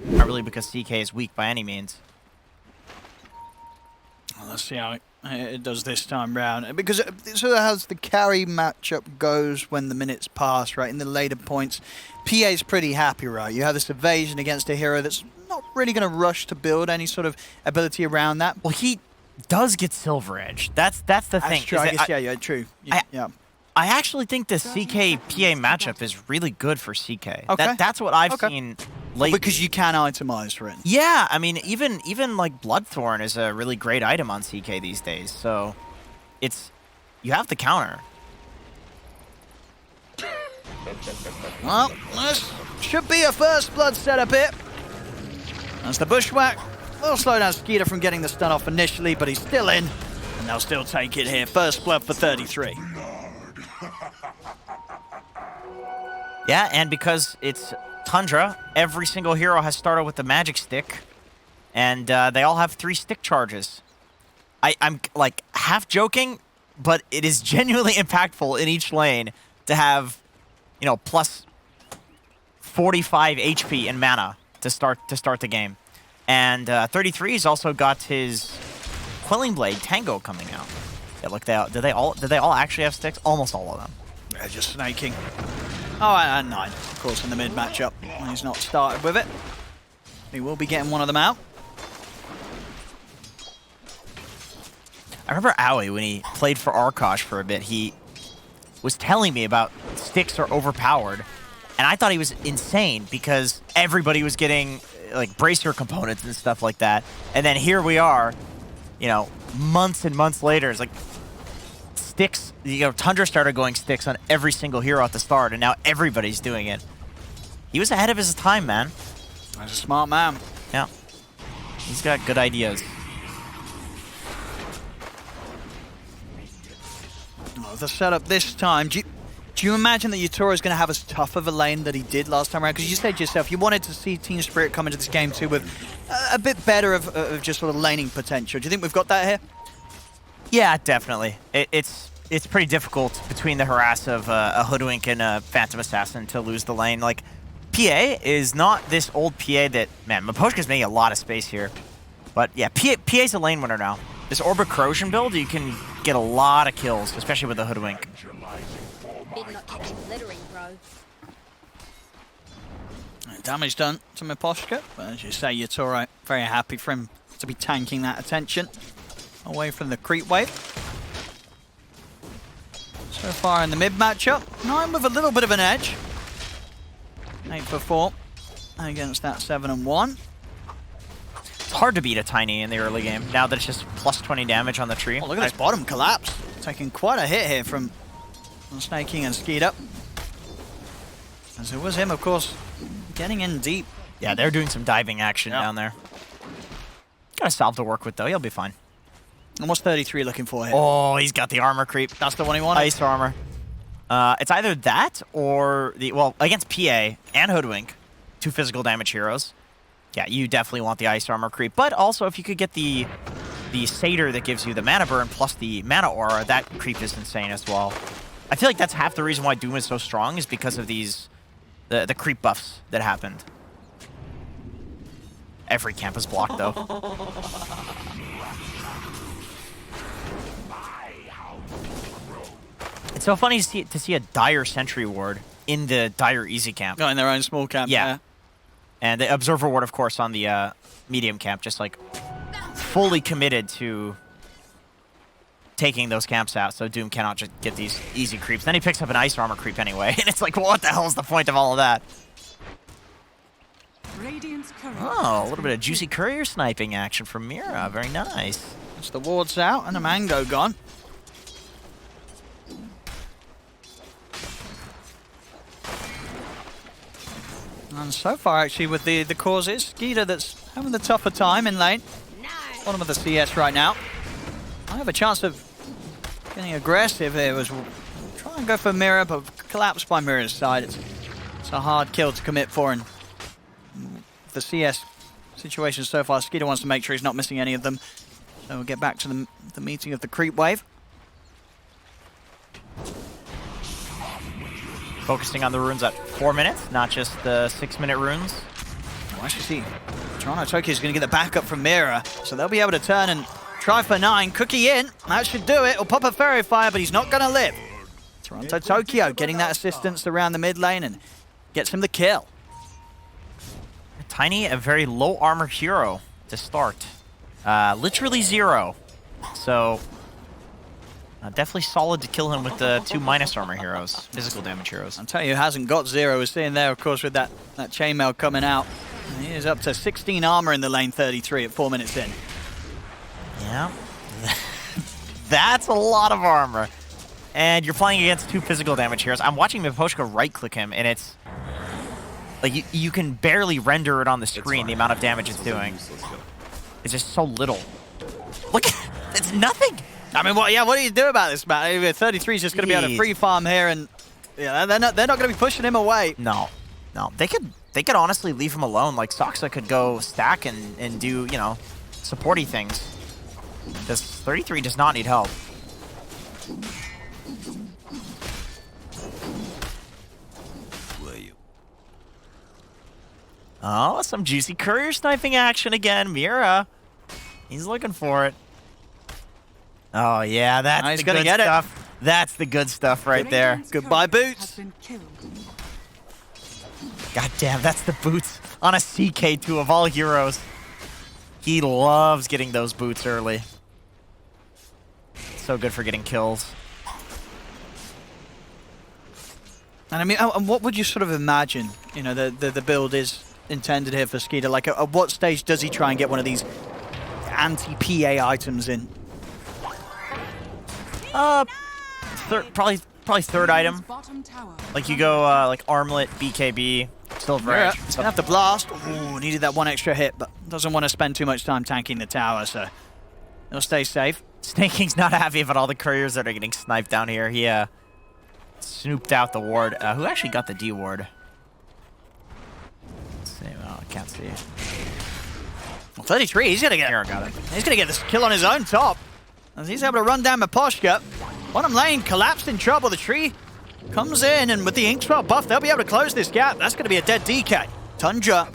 Not really because CK is weak by any means. Well, let's see how it does this time round. Because so as the carry matchup goes when the minutes pass, right, in the later points, PA's pretty happy, right? You have this evasion against a hero that's not really going to rush to build any sort of ability around that. Well, he does get Silver Edge. That's the thing. True. I guess, yeah, true. Yeah. I actually think the CK-PA matchup is really good for CK. Okay. That's what I've seen lately. Because you can itemize for it. Yeah, I mean, even like Bloodthorn is a really great item on CK these days. So you have the counter. Well, this should be a first blood setup here. That's the bushwhack. Will slow down Skeeter from getting the stun off initially, but he's still in, and they'll still take it here. First blood for 33. Yeah, and because it's Tundra, every single hero has started with the magic stick, and they all have 3 stick charges. I'm like half joking, but it is genuinely impactful in each lane to have, you know, plus 45 HP in mana to start the game. And 33's also got his Quelling Blade Tango coming out. Yeah, look, did they all actually have sticks? Almost all of them. They're just snaking. Oh, and 9, of course, in the mid matchup. He's not started with it. He will be getting one of them out. I remember Aoi, when he played for Arkosh for a bit, he was telling me about sticks are overpowered. And I thought he was insane because everybody was getting like bracer components and stuff like that. And then here we are, you know, months and months later, it's like sticks, you know, Tundra started going sticks on every single hero at the start, and now everybody's doing it. He was ahead of his time, man. That's a smart man. Yeah. He's got good ideas. Oh, the setup this time. Do you imagine that Yatoro is going to have as tough of a lane that he did last time around? Because you said yourself, you wanted to see Team Spirit come into this game too with a bit better of just sort of laning potential. Do you think we've got that here? Yeah, definitely. It's pretty difficult between the harass of a Hoodwink and a Phantom Assassin to lose the lane. Like, PA is not this old PA that, man, Miposhka's making a lot of space here. But yeah, PA's a lane winner now. This Orbit Corrosion build, you can get a lot of kills, especially with the Hoodwink. Damage done to Miposhka, but as you say, Yatoro very happy for him to be tanking that attention away from the creep wave. So far in the mid matchup, 9 with a little bit of an edge. 8 for 4 against that 7 and 1. It's hard to beat a Tiny in the early game, now that it's just plus 20 damage on the tree. Oh, look at this bottom collapse. Taking quite a hit here from Snaking and Skeeter. As it was him, of course, getting in deep. Yeah, they're doing some diving action down there. Got a salve to work with, though. He'll be fine. And what's 33 looking for here? Oh, he's got the armor creep. That's the one he wanted? Ice armor. It's either that or the... Well, against PA and Hoodwink, 2 physical damage heroes, yeah, you definitely want the ice armor creep. But also, if you could get the Satyr that gives you the mana burn plus the mana aura, that creep is insane as well. I feel like that's half the reason why Doom is so strong is because of these... The creep buffs that happened. Every camp is blocked, though. It's so funny to see a Dire Sentry Ward in the Dire Easy camp. Got in their own small camp, yeah. And the Observer Ward, of course, on the medium camp, just like fully committed to taking those camps out, so Doom cannot just get these easy creeps. Then he picks up an ice armor creep anyway, and it's like, what the hell is the point of all of that? Oh, a little bit of juicy courier sniping action from Mira. Very nice. It's the wards out and the mango gone. And so far, actually, with the causes, Skeeter that's having the tougher time in lane. Bottom of the CS right now. I have a chance of getting aggressive here. Was try and go for Mira, but collapsed by Mira's side. It's a hard kill to commit for, and the CS situation so far, Skeeter wants to make sure he's not missing any of them. So we'll get back to the meeting of the creep wave. Focusing on the runes at 4 minutes, not just the 6-minute runes. Well, actually, see, Toronto Tokyo is going to get the backup from Mira, so they'll be able to turn and try for 9. Cookie in, that should do it. He'll pop a Fairy Fire, but he's not going to live. Toronto Tokyo getting that assistance around the mid lane and gets him the kill. Tiny, a very low armor hero to start. Literally 0. So, definitely solid to kill him with the 2 minus armor heroes, physical damage heroes. I'll tell you who hasn't got 0 is sitting there, of course, with that chainmail coming out. He is up to 16 armor in the lane 33 at 4 minutes in. Yeah. That's a lot of armor. And you're playing against 2 physical damage heroes. I'm watching Miposhka right-click him, and it's... like, you can barely render it on the screen, the amount of damage it's doing. It's just so little. Look, it's nothing! I mean, what do you do about this, Matt? 33 is just going to be able to free farm here, and yeah, they're not going to be pushing him away. No. They could honestly leave him alone. Like, Soxa could go stack and do, you know, supporty things. Because 33 does not need help. Oh, some juicy courier sniping action again. Mira. He's looking for it. Oh, yeah, that's the good stuff. That's the good stuff right there. Goodbye, boots. God damn, that's the boots on a CK2 of all heroes. He loves getting those boots early. So good for getting kills. And I mean, what would you sort of imagine, you know, the build is intended here for Skeeter? Like, at what stage does he try and get one of these anti-PA items in? Probably third item. Like, you go, like, Armlet, BKB, Silver Edge. He's gonna have to blast. Ooh, needed that 1 extra hit, but doesn't want to spend too much time tanking the tower, so he'll stay safe. Snake King's not happy about all the couriers that are getting sniped down here. He, snooped out the ward. Who actually got the D ward? Let's see. Oh, I can't see. Well, 33, he's gonna get Hero got it. He's gonna get this kill on his own top. As he's able to run down Miposhka. Bottom lane collapsed in trouble. The tree comes in, and with the Inkswell buff, they'll be able to close this gap. That's gonna be a dead DK. Tundra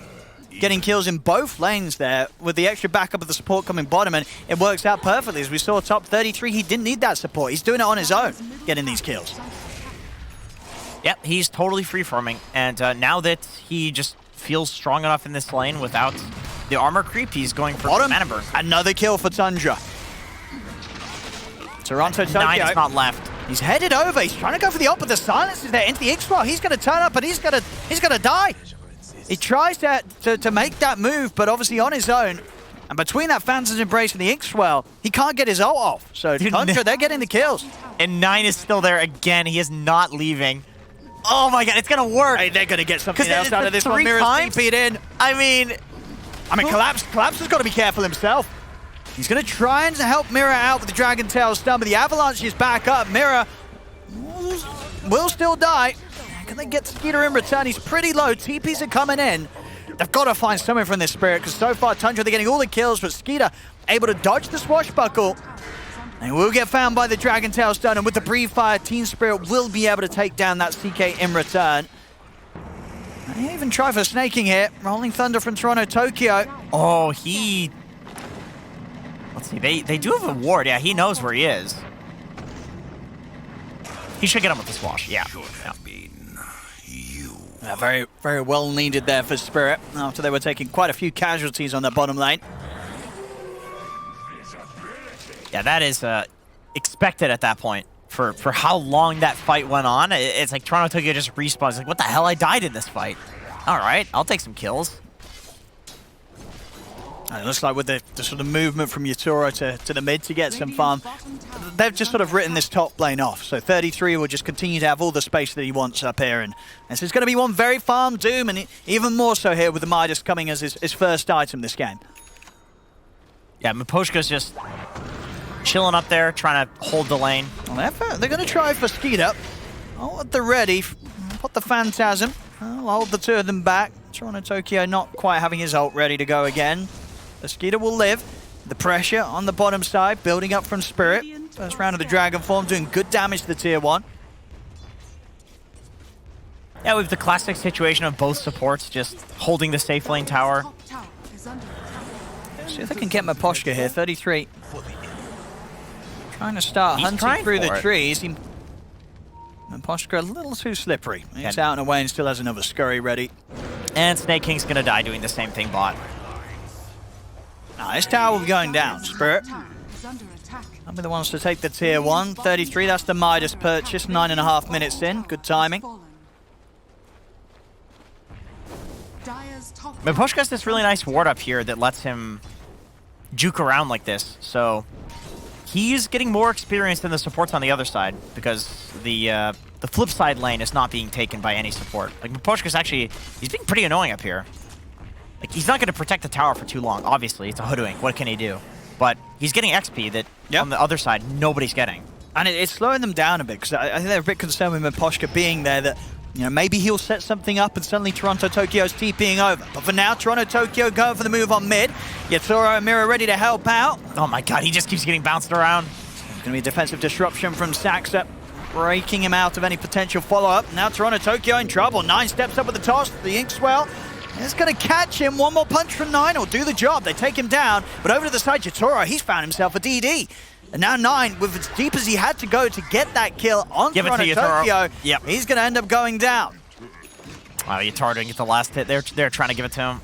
getting kills in both lanes there with the extra backup of the support coming bottom, and it works out perfectly. As we saw top 33, he didn't need that support. He's doing it on his own, getting these kills. Yep, he's totally free-farming, and now that he just feels strong enough in this lane without the armor creep, he's going for mana burn. Another kill for Tundra. Toronto Tokyo. 9 is not left. He's headed over. He's trying to go for the op, but the silence is there into the X-Well. He's going to turn up, and he's going to die. He tries to make that move, but obviously on his own. And between that Phantom's Embrace and the Inkswell, he can't get his ult off. So Tundra, they're getting the kills. And 9 is still there again. He is not leaving. Oh my god, it's going to work. Hey, they're going to get something else out of this one. Mira's TP'd in. I mean, Collapse has got to be careful himself. He's going to try and help Mira out with the Dragon Tail stun, but the Avalanche is back up. Mira will still die. Can they get Skeeter in return? He's pretty low. TPs are coming in. They've got to find something from this Spirit, because so far Tundra, they're getting all the kills, but Skeeter able to dodge the swashbuckle. And will get found by the Dragon Tail stun, and with the Breathe Fire, Team Spirit will be able to take down that CK in return. They even try for snaking here. Rolling Thunder from Toronto Tokyo. Oh, he... Let's see, they do have a ward. Yeah, he knows where he is. He should get him with the swash, yeah. Very, very well needed there for Spirit, after they were taking quite a few casualties on their bottom lane. Yeah, that is expected at that point. For how long that fight went on, it's like Toronto Tokyo just respawns. It's like, what the hell? I died in this fight. All right, I'll take some kills. And it looks like with the sort of movement from Yatoro to the mid to get some farm, they've just sort of written this top lane off. So 33 will just continue to have all the space that he wants up here. And so it's going to be one very farm Doom, and even more so here with the Midas coming as his first item this game. Yeah, Miposhka's just chilling up there, trying to hold the lane. Well, they're going to try for Skeeter. Oh, at the ready. Put the Phantasm. I'll hold the two of them back. Toronto Tokyo not quite having his ult ready to go again. The Skeeter will live. The pressure on the bottom side, building up from Spirit. First round of the Dragon form, doing good damage to the tier 1. Yeah, we have the classic situation of both supports just holding the safe lane tower. See if they can get Miposhka here. 33. Trying to start hunting through the trees. Miposhka a little too slippery. He's out and away and still has another scurry ready. And Snake King's gonna die doing the same thing, bot. Now, this tower will be going down. Spirit. I'll be the ones to take the tier 1. 33, that's the Midas purchase. 9.5 minutes in. Good timing. Miposhka has this really nice ward up here that lets him juke around like this. So he's getting more experience than the supports on the other side because the flip side lane is not being taken by any support. Like Miposhka's actually, he's being pretty annoying up here. Like he's not going to protect the tower for too long. Obviously, it's a hoodwink. What can he do? But he's getting XP that on the other side nobody's getting. And it's slowing them down a bit because I think they're a bit concerned with Miposhka being there that, you know, maybe he'll set something up and suddenly Toronto-Tokyo's TPing over. But for now, Toronto-Tokyo going for the move on mid. Yatoro and Mira ready to help out. Oh my god, he just keeps getting bounced around. There's going to be a defensive disruption from Saxa, breaking him out of any potential follow-up. Now Toronto-Tokyo in trouble. 9 steps up with the toss. The Inkswell is going to catch him. One more punch from 9 will do the job. They take him down. But over to the side, Yatoro, he's found himself a DD. And now 9, with as deep as he had to go to get that kill on Toronto-Tokyo, he's going to end up going down. Wow, Yatoro didn't get the last hit. They're trying to give it to him.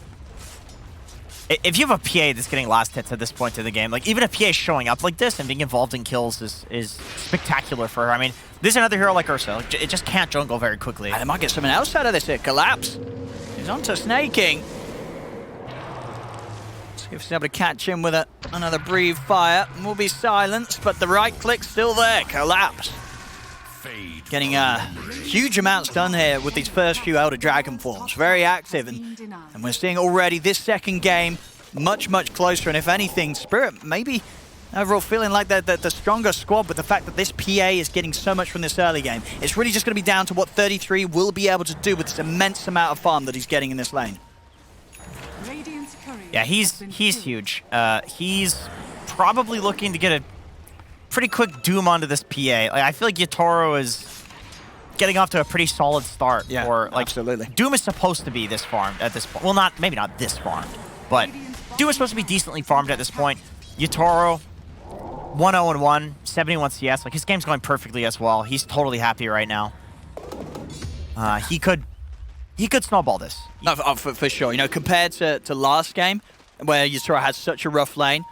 If you have a PA that's getting last hits at this point in the game, like even a PA showing up like this and being involved in kills is spectacular for her. I mean, this is another hero like Ursa. Like, it just can't jungle very quickly. And they might get something else out of this here. Collapse. He's onto Snaking. See if he's able to catch him with another breathe fire. Will be silenced, but the right click's still there. Collapse. Getting huge amounts done here with these first few Elder Dragon forms. Very active, and we're seeing already this second game much, much closer. And if anything, Spirit maybe overall feeling like they're the stronger squad with the fact that this PA is getting so much from this early game. It's really just going to be down to what 33 will be able to do with this immense amount of farm that he's getting in this lane. Yeah, he's huge. He's probably looking to get a pretty quick doom onto this PA. Like, I feel like Yatoro is getting off to a pretty solid start. Yeah, or, like, absolutely. Doom is supposed to be this farmed at this point. Well, maybe not this farmed, but Doom is supposed to be decently farmed at this point. Yatoro, 1-0-1, 71 CS. Like, his game's going perfectly as well. He's totally happy right now. He could snowball this. No, for sure. You know, compared to last game, where Yatoro had such a rough lane,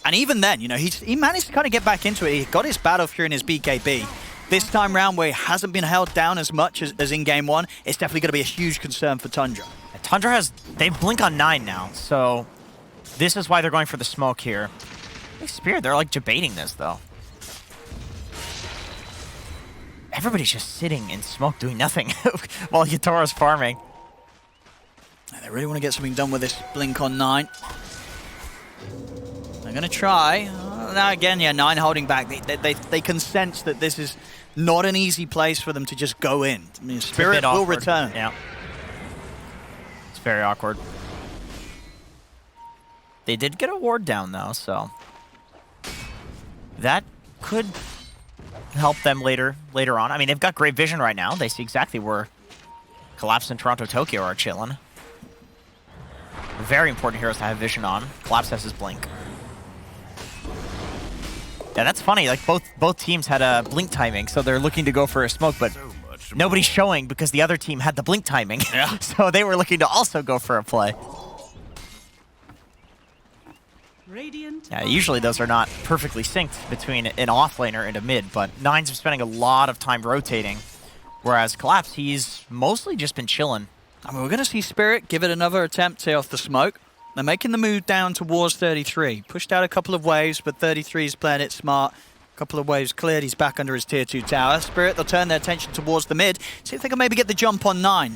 and even then, you know, he managed to kind of get back into it. He got his Battle Fury and his BKB. This time round, where he hasn't been held down as much as in game 1, it's definitely going to be a huge concern for Tundra. Tundra they blink on 9 now, so this is why they're going for the smoke here. Spirit, they're like debating this though. Everybody's just sitting in smoke doing nothing while Yatoro's farming. They really want to get something done with this blink on 9. They're going to try. Now again, yeah, 9 holding back. They can sense that this is not an easy place for them to just go in. I mean, Spirit will return. Yeah. It's very awkward. They did get a ward down though, so that could help them later on. I mean, they've got great vision right now. They see exactly where Collapse and Toronto-Tokyo are chilling. Very important heroes to have vision on. Collapse has his blink. Yeah, that's funny. Like both teams had a blink timing, so they're looking to go for a smoke, but nobody's showing because the other team had the blink timing. Yeah. So they were looking to also go for a play. Yeah, usually those are not perfectly synced between an offlaner and a mid, but Nine's been spending a lot of time rotating, whereas Collapse, he's mostly just been chilling. I mean, we're going to see Spirit give it another attempt here off the smoke. They're making the move down towards 33. Pushed out a couple of waves, but 33 is playing it smart. A couple of waves cleared. He's back under his tier 2 tower. Spirit, they'll turn their attention towards the mid. See if they can maybe get the jump on 9.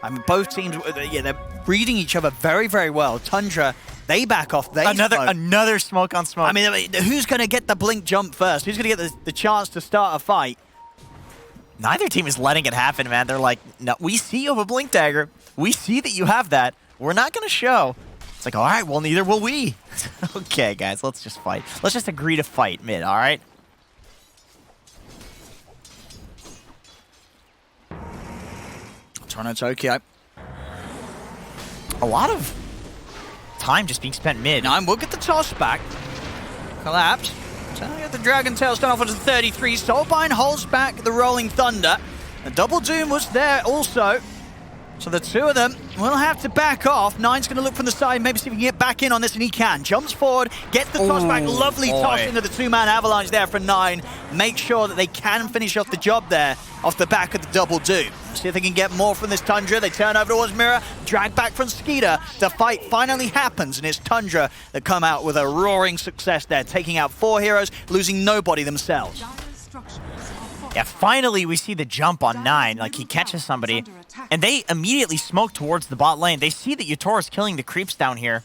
I mean, both teams, yeah, they're reading each other very, very well. Tundra, they back off. They another smoke on smoke. I mean, who's going to get the blink jump first? Who's going to get the chance to start a fight? Neither team is letting it happen, man. They're like, no, we see you have a blink dagger. We see that you have that. We're not going to show. It's like, all right, well, neither will we. Okay, guys, let's just fight. Let's just agree to fight mid, all right? Toronto Tokyo. A lot of time just being spent mid. Nine will get the toss back. Collapse. So they get the Dragon Tail start off with 33. Soulbind holds back the Rolling Thunder. The Double Doom was there also. So the two of them will have to back off. Nine's going to look from the side, maybe see if he can get back in on this, and he can. Jumps forward, gets the toss back. Lovely toss into the two-man avalanche there for Nine. Make sure that they can finish off the job there off the back of the Double Doom. See if they can get more from this Tundra. They turn over towards Mirror, drag back from Skeeter. The fight finally happens, and it's Tundra that come out with a roaring success there, taking out 4 heroes, losing nobody themselves. Yeah, finally we see the jump on 9, like he catches somebody, and they immediately smoke towards the bot lane. They see that Yatoro's killing the creeps down here.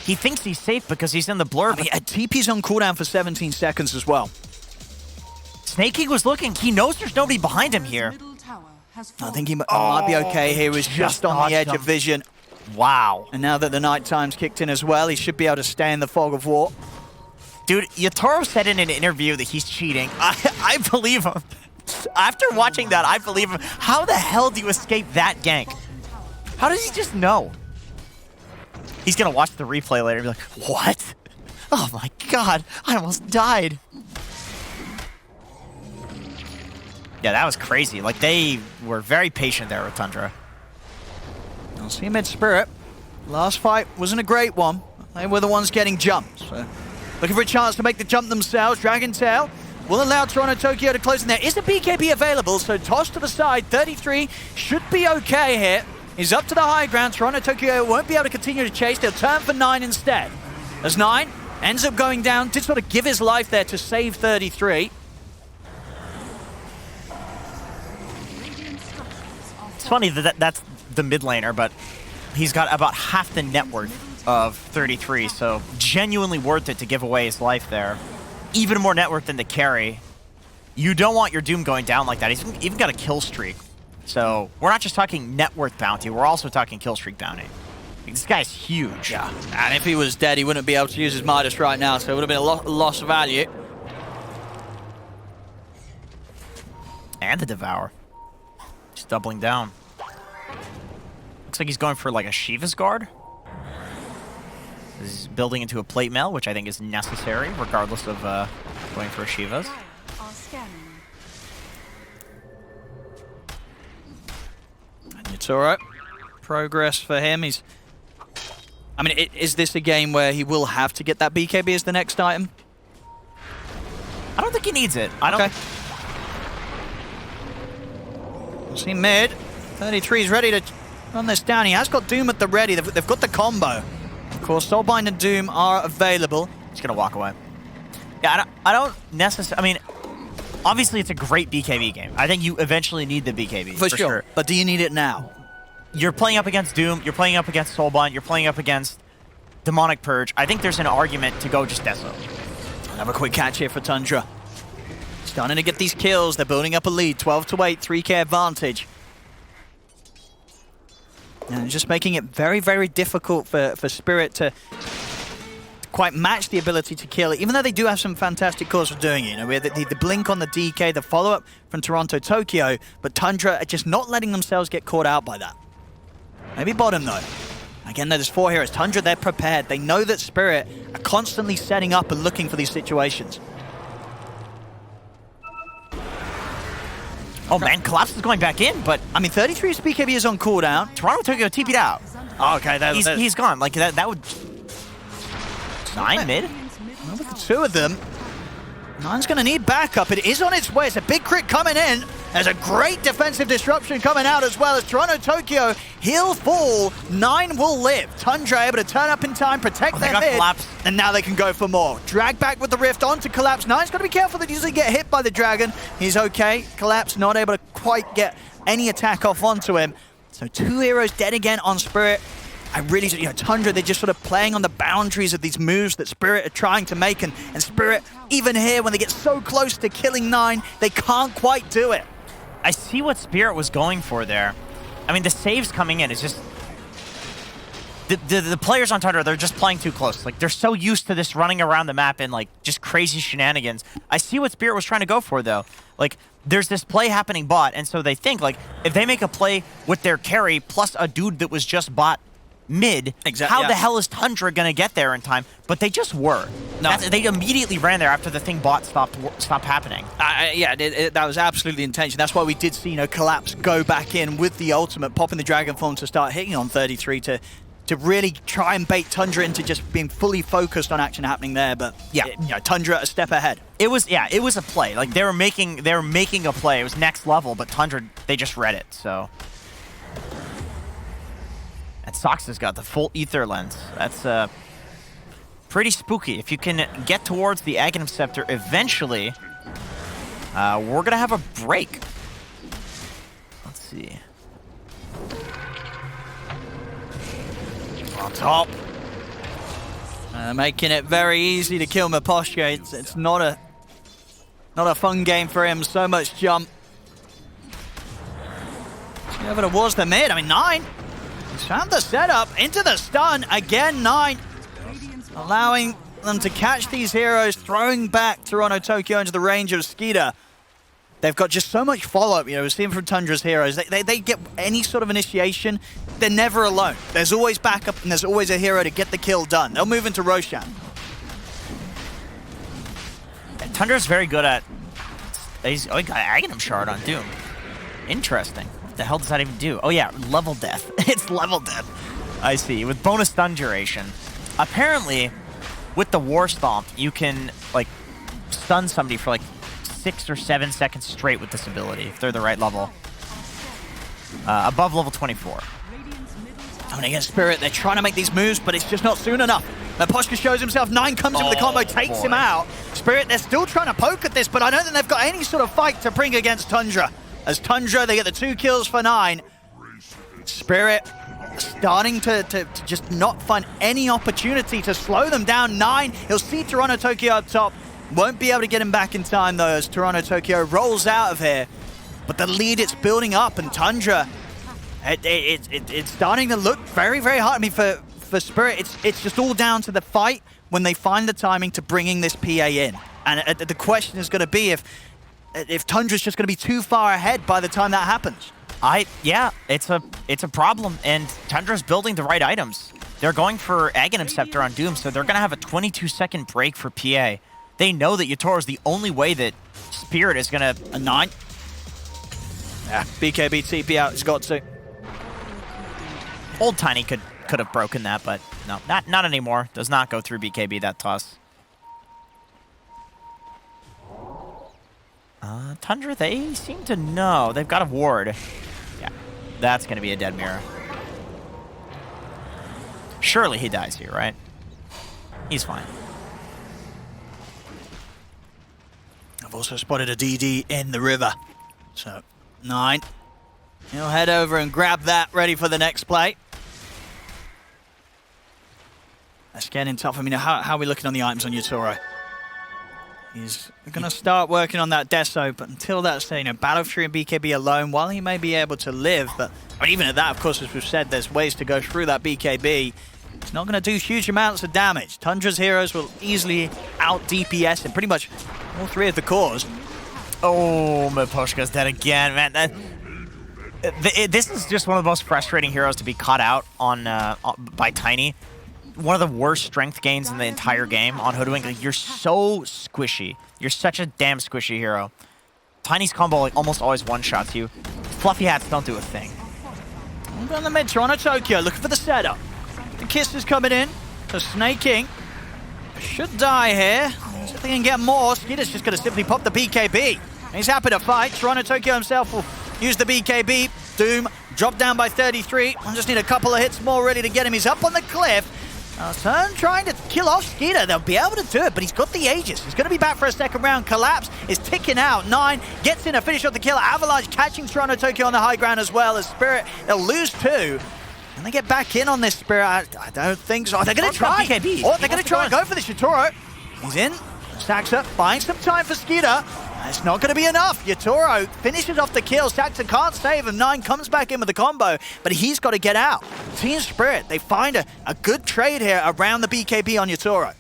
He thinks he's safe because he's in the blur. I mean, TP's on cooldown for 17 seconds as well. Snake King was looking. He knows there's nobody behind him here. I think he might be okay here. He was just on the edge of vision. Wow. And now that the night time's kicked in as well, he should be able to stay in the fog of war. Dude, Yatoro said in an interview that he's cheating. I believe him. After watching that, I believe him. How the hell do you escape that gank? How does he just know? He's going to watch the replay later and be like, what? Oh my god, I almost died. Yeah, that was crazy. Like, they were very patient there with Tundra. I'll see mid Spirit. Last fight wasn't a great one. They were the ones getting jumped. So looking for a chance to make the jump themselves. Dragon Tail will allow Toronto Tokyo to close in there. Is a BKB available? So toss to the side. 33 should be okay here. He's up to the high ground. Toronto Tokyo won't be able to continue to chase. They'll turn for 9 instead. As 9 ends up going down, did sort of give his life there to save 33. It's funny that that's the mid laner, but he's got about half the net worth of 33, so genuinely worth it to give away his life there. Even more net worth than the carry. You don't want your Doom going down like that. He's even got a kill streak. So we're not just talking net worth bounty, we're also talking kill streak bounty. This guy's huge. Yeah, and if he was dead, he wouldn't be able to use his Midas right now, so it would have been a loss of value. And the Devour. Just doubling down. Looks like he's going for like a Shiva's Guard. He's building into a plate mail, which I think is necessary, regardless of going for a Shiva's. And it's alright. Progress for him. He's... I mean, is this a game where he will have to get that BKB as the next item? I don't think he needs it. I don't... Okay. See mid. 33 is ready to run this down. He has got Doom at the ready. They've got the combo. Of course, Soulbind and Doom are available. He's going to walk away. Yeah, I don't necessarily... I mean, obviously it's a great BKB game. I think you eventually need the BKB. For sure. But do you need it now? You're playing up against Doom. You're playing up against Soulbind. You're playing up against Demonic Purge. I think there's an argument to go just Deso. Have a quick catch here for Tundra. Starting to get these kills. They're building up a lead. 12-8, 3K advantage. And just making it very, very difficult for Spirit to quite match the ability to kill it, even though they do have some fantastic cores for doing it. You know, we had the blink on the DK, the follow-up from Toronto Tokyo, but Tundra are just not letting themselves get caught out by that. Maybe bottom, though. Again, there's 4 heroes. Tundra, they're prepared. They know that Spirit are constantly setting up and looking for these situations. Oh man, Collapse is going back in, but... I mean, 33's BKB is on cooldown. Toronto Tokyo TP'd out. Oh, okay, he's gone. Like, that would... 9 mid? Well, with the 2 of them, 9's going to need backup. It is on its way. It's a big crit coming in. There's a great defensive disruption coming out as well as Toronto Tokyo. He'll fall. 9 will live. Tundra able to turn up in time, protect their mid. Collapse. And now they can go for more. Drag back with the Rift onto Collapse. 9's got to be careful that he doesn't get hit by the Dragon. He's okay. Collapse not able to quite get any attack off onto him. So 2 heroes dead again on Spirit. I really, you know, Tundra, they're just sort of playing on the boundaries of these moves that Spirit are trying to make. And Spirit, even here, when they get so close to killing 9, they can't quite do it. I see what Spirit was going for there. I mean, the saves coming in is just... the players on Tundra, they're just playing too close. Like, they're so used to this running around the map and, like, just crazy shenanigans. I see what Spirit was trying to go for, though. Like, there's this play happening bot, and so they think, like, if they make a play with their carry plus a dude that was just bot mid, how the hell is Tundra going to get there in time? But they just were. No. They immediately ran there after the thing bot stopped happening. That was absolutely the intention. That's why we did see, Collapse go back in with the ultimate, popping the Dragon Form to start hitting on 33 to really try and bait Tundra into just being fully focused on action happening there. But Tundra a step ahead. It was a play. Like, they were making a play. It was next level, but Tundra, they just read it. So. And Sox has got the full ether lens. That's pretty spooky. If you can get towards the Aghanim Scepter eventually, we're gonna have a break. Let's see. On top. Making it very easy to kill Miposhka. It's not a fun game for him. So much jump. Whoever it was the mid. I mean, 9. He's found the setup into the stun. Again, 9. Allowing them to catch these heroes, throwing back Toronto Tokyo into the range of Skeeter. They've got just so much follow-up, we're seeing from Tundra's heroes. They get any sort of initiation, they're never alone. There's always backup and there's always a hero to get the kill done. They'll move into Roshan. Tundra's very good at... he got Aghanim Shard on Doom. Interesting. What the hell does that even do? Oh yeah, level death. It's level death. I see. With bonus stun duration. Apparently, with the War Stomp, you can, like, stun somebody for, like, 6 or 7 seconds straight with this ability, if they're the right level. Above level 24. Coming against Spirit, they're trying to make these moves, but it's just not soon enough. Miposhka shows himself, 9 comes in with the combo, takes him out. Spirit, they're still trying to poke at this, but I don't think they've got any sort of fight to bring against Tundra. As Tundra, they get the 2 kills for 9. Spirit starting to just not find any opportunity to slow them down. 9, he'll see Toronto Tokyo up top. Won't be able to get him back in time, though, as Toronto Tokyo rolls out of here. But the lead, it's building up, and Tundra, it's starting to look very, very hard. I mean, for Spirit, it's just all down to the fight when they find the timing to bringing this PA in. And the question is going to be if Tundra's just going to be too far ahead by the time that happens. Yeah, it's a problem, and Tundra's building the right items. They're going for Aghanim Scepter on Doom, so they're going to have a 22-second break for PA. They know that Yatoro is the only way that Spirit is going to... A 9? Yeah, BKB TP out, he's got to. Old Tiny could have broken that, but no, not anymore. Does not go through BKB, that toss. Tundra, they seem to know. They've got a ward. Yeah, that's going to be a dead mirror. Surely he dies here, right? He's fine. I've also spotted a DD in the river. So, 9. He'll head over and grab that, ready for the next play. That's getting tough. I mean, how are we looking on the items on Yatoro? He's going to start working on that Deso, but until that's, Battlefield and BKB alone, while he may be able to live, but even at that, of course, as we've said, there's ways to go through that BKB. It's not going to do huge amounts of damage. Tundra's heroes will easily out DPS in pretty much all 3 of the cores. Oh, Miposhka's dead again, man. This is just one of the most frustrating heroes to be caught out on by Tiny. One of the worst strength gains in the entire game on Hoodwink. Like, you're so squishy. You're such a damn squishy hero. Tiny's combo almost always one-shots you. Fluffy hats don't do a thing. On the mid, Toronto Tokyo looking for the setup. The kiss is coming in. So Snaking should die here. See if they can get more. Skeeter's just going to simply pop the BKB. He's happy to fight. Toronto Tokyo himself will use the BKB. Doom dropped down by 33. I just need a couple of hits more ready to get him. He's up on the cliff. Sun trying to kill off Skeeter. They'll be able to do it, but he's got the Aegis. He's going to be back for a second round. Collapse is ticking out. 9 gets in a finish off the kill. Avalanche catching Toronto Tokyo on the high ground as well as Spirit. They'll lose 2. Can they get back in on this, Spirit? I don't think so. Oh, they're going to try. Oh, they're going to try and go for this. Yatoro. He's in. Stacks up, buying some time for Skeeter. It's not going to be enough. Yatoro finishes off the kill. Saxon can't save him. 9 comes back in with the combo, but he's got to get out. Team Spirit, they find a good trade here around the BKB on Yatoro.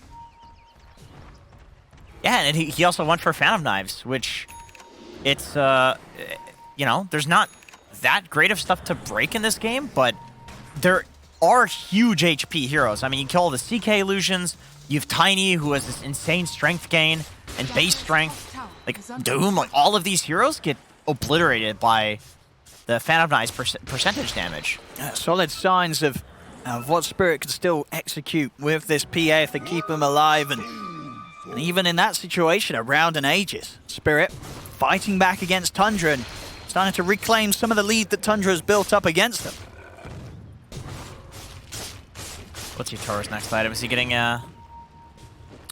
Yeah, and he also went for Phantom Knives, which it's, you know, there's not that great of stuff to break in this game, but there are huge HP heroes. I mean, you kill all the CK illusions. You have Tiny, who has this insane strength gain and base strength. Like, Doom, like, all of these heroes get obliterated by the Phantom Knives percentage damage. Solid signs of what Spirit can still execute with this PA if they keep him alive. And even in that situation, around and ages, Spirit fighting back against Tundra and starting to reclaim some of the lead that Tundra has built up against them. What's Yatoro's next item? Is he getting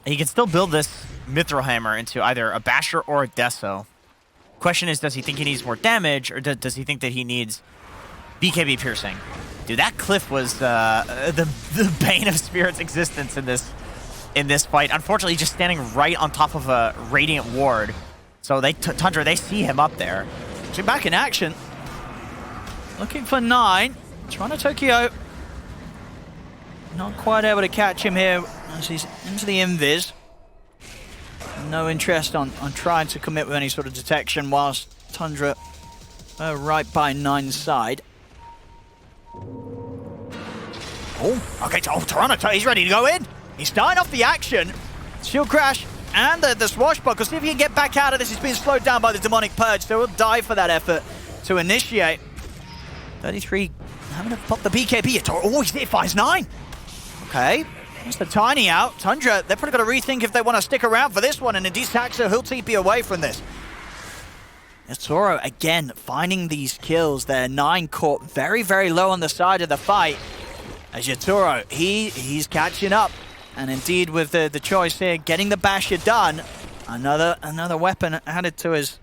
he can still build this Mithril Hammer into either a Basher or a Deso. Question is, does he think he needs more damage, or does he think that he needs BKB piercing? Dude, that cliff was the bane of Spirit's existence in this fight. Unfortunately, just standing right on top of a Radiant Ward. So Tundra, they see him up there. So back in action. Looking for 9. Toronto Tokyo. Not quite able to catch him here as he's into the invis. No interest on trying to commit with any sort of detection whilst Tundra right by 9's side. Oh, okay, Toronto, he's ready to go in. He's starting off the action. Shield crash and the swashbuckle. See if he can get back out of this. He's being slowed down by the demonic purge, so he'll die for that effort to initiate. 33 having to pop the BKB. Oh, he's there, finds 9. Okay, that's the Tiny out. Tundra, they're probably got to rethink if they want to stick around for this one, and indeed Saxo, he'll TP away from this. Toro, again, finding these kills there. 9 caught very, very low on the side of the fight. As Yatoro, he's catching up. And indeed, with the choice here, getting the Basher done, another weapon added to his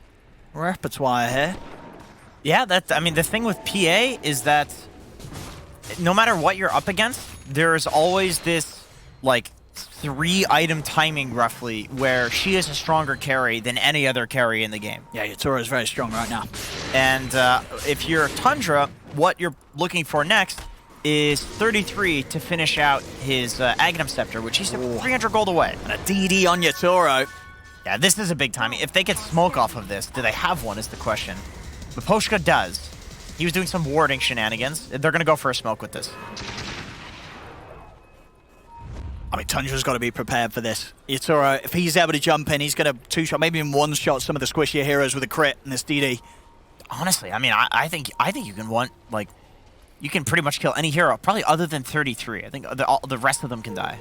repertoire here. Yeah, I mean, the thing with PA is that no matter what you're up against, there's always this, like, 3-item timing, roughly, where she is a stronger carry than any other carry in the game. Yeah, Yatoro is very strong right now. And if you're Tundra, what you're looking for next is 33 to finish out his Aghanim Scepter, which he's 300 gold away. And a DD on Yatoro. Yeah, this is a big timing. If they get smoke off of this, do they have one is the question. Miposhka does. He was doing some warding shenanigans. They're going to go for a smoke with this. I mean, Tundra's got to be prepared for this. Yatoro, if he's able to jump in, he's going to 2-shot, maybe even 1-shot some of the squishier heroes with a crit in this DD. Honestly, I mean, I think you can you can pretty much kill any hero, probably other than 33. I think the rest of them can die.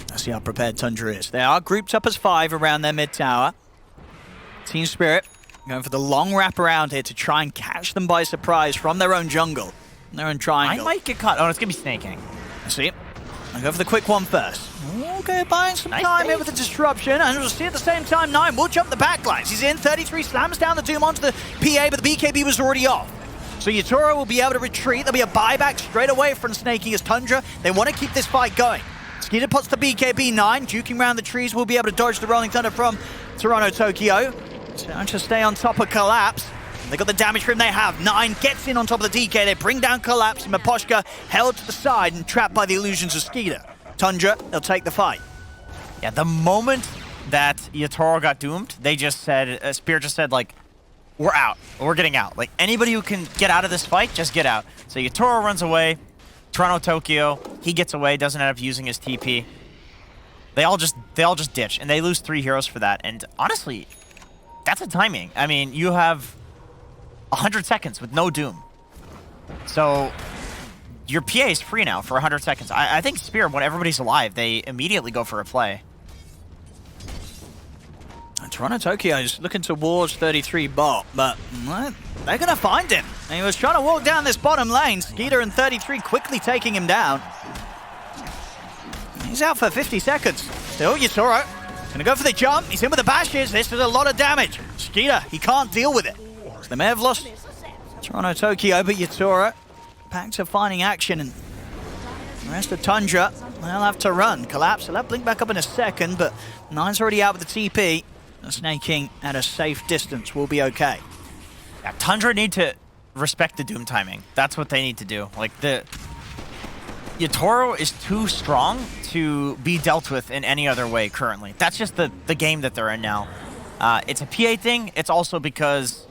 Let's see how prepared Tundra is. They are grouped up as 5 around their mid tower. Team Spirit going for the long wrap around here to try and catch them by surprise from their own jungle, their own triangle. I might get caught. Oh, it's going to be snaking. Let's see. I'll go for the quick one first. Okay, buying some time here with the disruption, and we'll see at the same time 9 will jump the backlines. He's in, 33 slams down the Doom onto the PA, but the BKB was already off. So Yatoro will be able to retreat. There'll be a buyback straight away from snaking as Tundra. They want to keep this fight going. Skeeter puts the BKB 9, juking around the trees, will be able to dodge the Rolling Thunder from Toronto Tokyo. Trying to stay on top of Collapse. They got the damage from they have. 9 gets in on top of the DK. They bring down Collapse, and Miposhka held to the side and trapped by the illusions of Skeeter. Tundra, they'll take the fight. Yeah, the moment that Yatoro got doomed, they just said, Spirit just said, like, we're out. We're getting out. Like, anybody who can get out of this fight, just get out. So Yatoro runs away. Toronto Tokyo, he gets away, doesn't end up using his TP. They all just ditch, and they lose 3 heroes for that. And honestly, that's a timing. I mean, you have 100 seconds with no Doom. So your PA is free now for 100 seconds. I think Spirit, when everybody's alive, they immediately go for a play. And Toronto Tokyo is looking towards 33 bot, but they're going to find him. And he was trying to walk down this bottom lane. Skeeter and 33 quickly taking him down. He's out for 50 seconds. Still, Yatoro going to go for the jump. He's in with the bashes. This is a lot of damage. Skeeter, he can't deal with it. So they may have lost Toronto Tokyo, but Yatoro back to finding action, and the rest of Tundra, they'll have to run. Collapse, they'll have Blink back up in a second, but 9's already out with the TP. snaking at a safe distance will be okay. Yeah, Tundra need to respect the Doom timing. That's what they need to do. Like, the Yatoro is too strong to be dealt with in any other way currently. That's just the game that they're in now. It's a PA thing. It's also because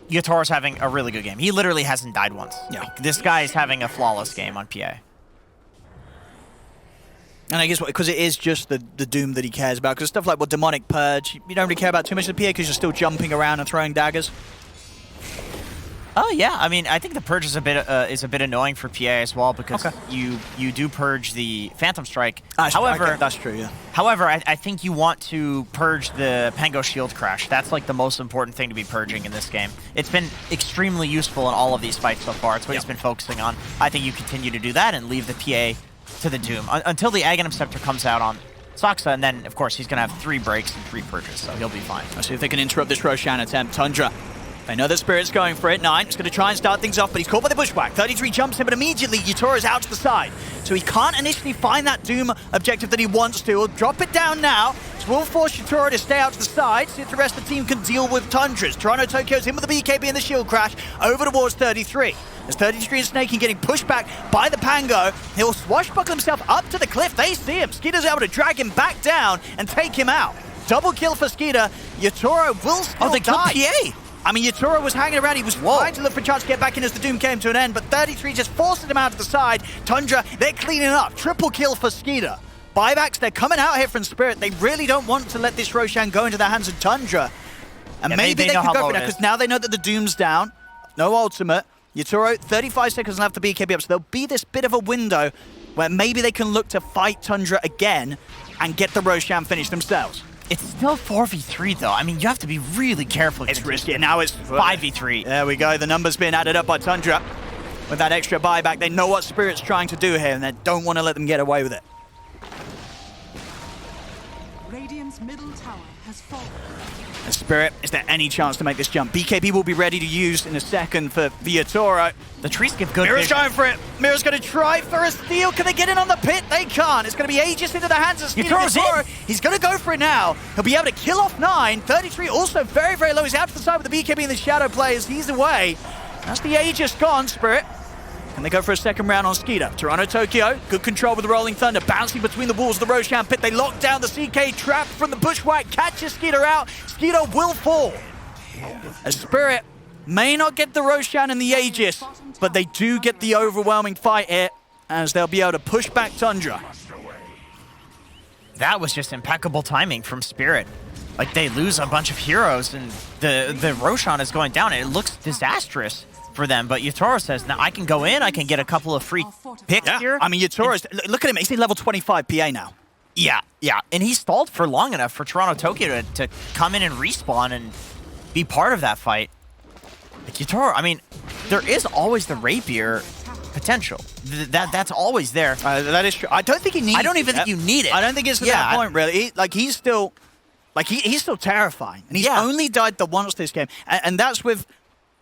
Yatoro's having a really good game. He literally hasn't died once. Yeah. Like, this guy is having a flawless game on PA. And I guess because it is just the Doom that he cares about. Because stuff like Demonic Purge, you don't really care about too much of the PA because you're still jumping around and throwing daggers. Oh yeah, I mean, I think the purge is a bit annoying for PA as well because you do purge the Phantom Strike. However, that's true. Yeah. However, I think you want to purge the Pango Shield Crash. That's like the most important thing to be purging in this game. It's been extremely useful in all of these fights so far. It's what he's been focusing on. I think you continue to do that and leave the PA to the Doom until the Aghanim Scepter comes out on Saksa, and then of course he's gonna have 3 breaks and 3 purges, so he'll be fine. Let's see if they can interrupt this Roshan attempt. Tundra. They know that Spirit's going for it. 9 is going to try and start things off, but he's caught by the bushwhack. 33 jumps in, but immediately Yatoro's out to the side. So he can't initially find that Doom objective that he wants to. He'll drop it down now. This will force Yatoro to stay out to the side, see if the rest of the team can deal with Tundra's. Toronto Tokyo's in with the BKB and the shield crash over towards 33. As 33 is snaking, getting pushed back by the Pango. He'll swashbuckle himself up to the cliff. They see him. Skeeter's able to drag him back down and take him out. Double kill for Skeeter. Yatoro will still they die. killed PA. I mean, Yatoro was hanging around. He was trying to look for a chance to get back in as the Doom came to an end, but 33 just forced him out to the side. Tundra, they're cleaning up. Triple kill for Skeeter. Buybacks, they're coming out here from Spirit. They really don't want to let this Roshan go into the hands of Tundra. And yeah, maybe they know can go how for that, because now they know that the Doom's down. No ultimate. Yatoro, 35 seconds left to BKB up, so there'll be this bit of a window where maybe they can look to fight Tundra again and get the Roshan finished themselves. It's still 4v3 though. I mean, you have to be really careful. It's risky. Now it's 5v3. There we go. The numbers being added up by Tundra. With that extra buyback, they know what Spirit's trying to do here, and they don't want to let them get away with it. Radiant's middle tower has fallen. And Spirit, is there any chance to make this jump? BKB will be ready to use in a second for Yatoro. The trees give good Mira's vision. going for it. Mira's going to try for a steal. Can they get in on the pit? They can't. It's going to be ages into the hands of Yatoro. He's going to go for it now. He'll be able to kill off 9. 33 also very, very low. He's out to the side with the BKB and the Shadow players. He's away. That's the Aegis gone, Spirit. Can they go for a second round on Skeeter? Toronto Tokyo, good control with the Rolling Thunder, bouncing between the walls of the Roshan pit. They lock down the CK trap from the bushwhack, catches Skeeter out. Skeeter will fall. As Spirit may not get the Roshan and the Aegis, but they do get the overwhelming fight here, as they'll be able to push back Tundra. That was just impeccable timing from Spirit. Like, they lose a bunch of heroes, and the Roshan is going down, and it looks disastrous for them, but Yatoro says, now I can go in, I can get a couple of free picks here. I mean, Yatoro's, look at him, he's in level 25 PA now. Yeah, and he stalled for long enough for Toronto Tokyo to come in and respawn and be part of that fight. Like, Yatoro, I mean, there is always the rapier potential. That's always there. That is true. I don't think he needs it. I don't even think you need it. I don't think it's to that point, really. He's still terrifying. And he's only died the once this game. And that's with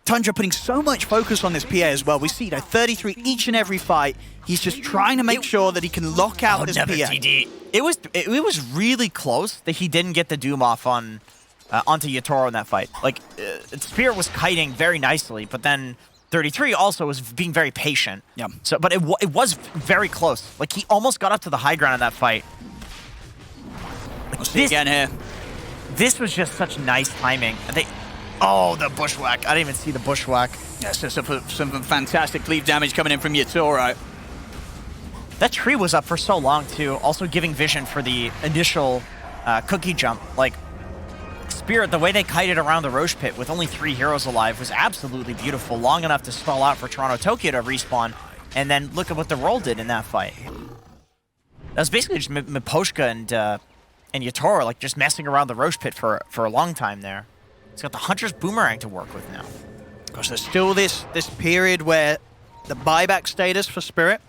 Tundra putting so much focus on this PA as well. We see 33 each and every fight. He's just trying to make sure that he can lock out this PA. TD. It was really close that he didn't get the Doom off on onto Yatoro in that fight. Like, Spirit was kiting very nicely, but then 33 also was being very patient. Yeah. So, but it was very close. Like, he almost got up to the high ground in that fight. We'll see again here. This was just such nice timing. Oh, the bushwhack. I didn't even see the bushwhack. Yes, yeah, some fantastic cleave damage coming in from Yatoro. That tree was up for so long, too. Also giving vision for the initial cookie jump. Like, Spirit, the way they kited around the Roche pit with only 3 heroes alive was absolutely beautiful. Long enough to stall out for Toronto Tokyo to respawn. And then look at what the roll did in that fight. That was basically just Miposhka and Yatoro, like, just messing around the Roche pit for a long time there. He's got the Hunter's Boomerang to work with now. Gosh, there's still this period where the buyback status for Spirit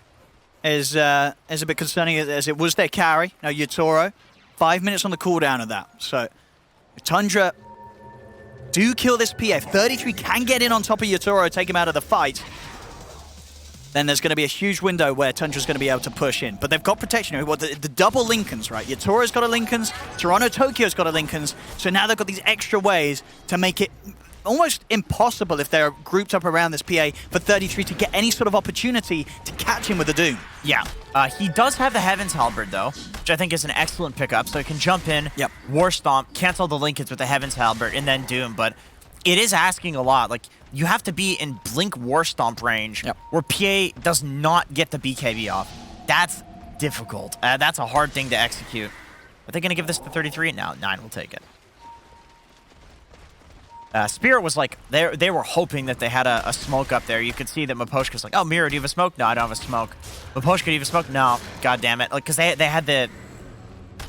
is a bit concerning, as it was their carry. Now Yatoro, 5 minutes on the cooldown of that. So if Tundra do kill this PF, 33 can get in on top of Yatoro, take him out of the fight. then there's going to be a huge window where Tundra's going to be able to push in. But they've got protection. Well, the double Lincolns, right? Yatoro's got a Lincolns, Toronto Tokyo's got a Lincolns, so now they've got these extra ways to make it almost impossible if they're grouped up around this PA for 33 to get any sort of opportunity to catch him with the Doom. Yeah, he does have the Heaven's Halberd, though, which I think is an excellent pickup, so he can jump in, War Stomp, cancel the Lincolns with the Heaven's Halberd, and then Doom, but it is asking a lot. Like, you have to be in Blink War Stomp range where PA does not get the BKB off. That's difficult. That's a hard thing to execute. Are they going to give this to 33? No, 9 will take it. Spirit was like, they were hoping that they had a smoke up there. You could see that Miposhka's like, oh, Mira, do you have a smoke? No, I don't have a smoke. Miposhka, do you have a smoke? No, god damn it. Like, because they had the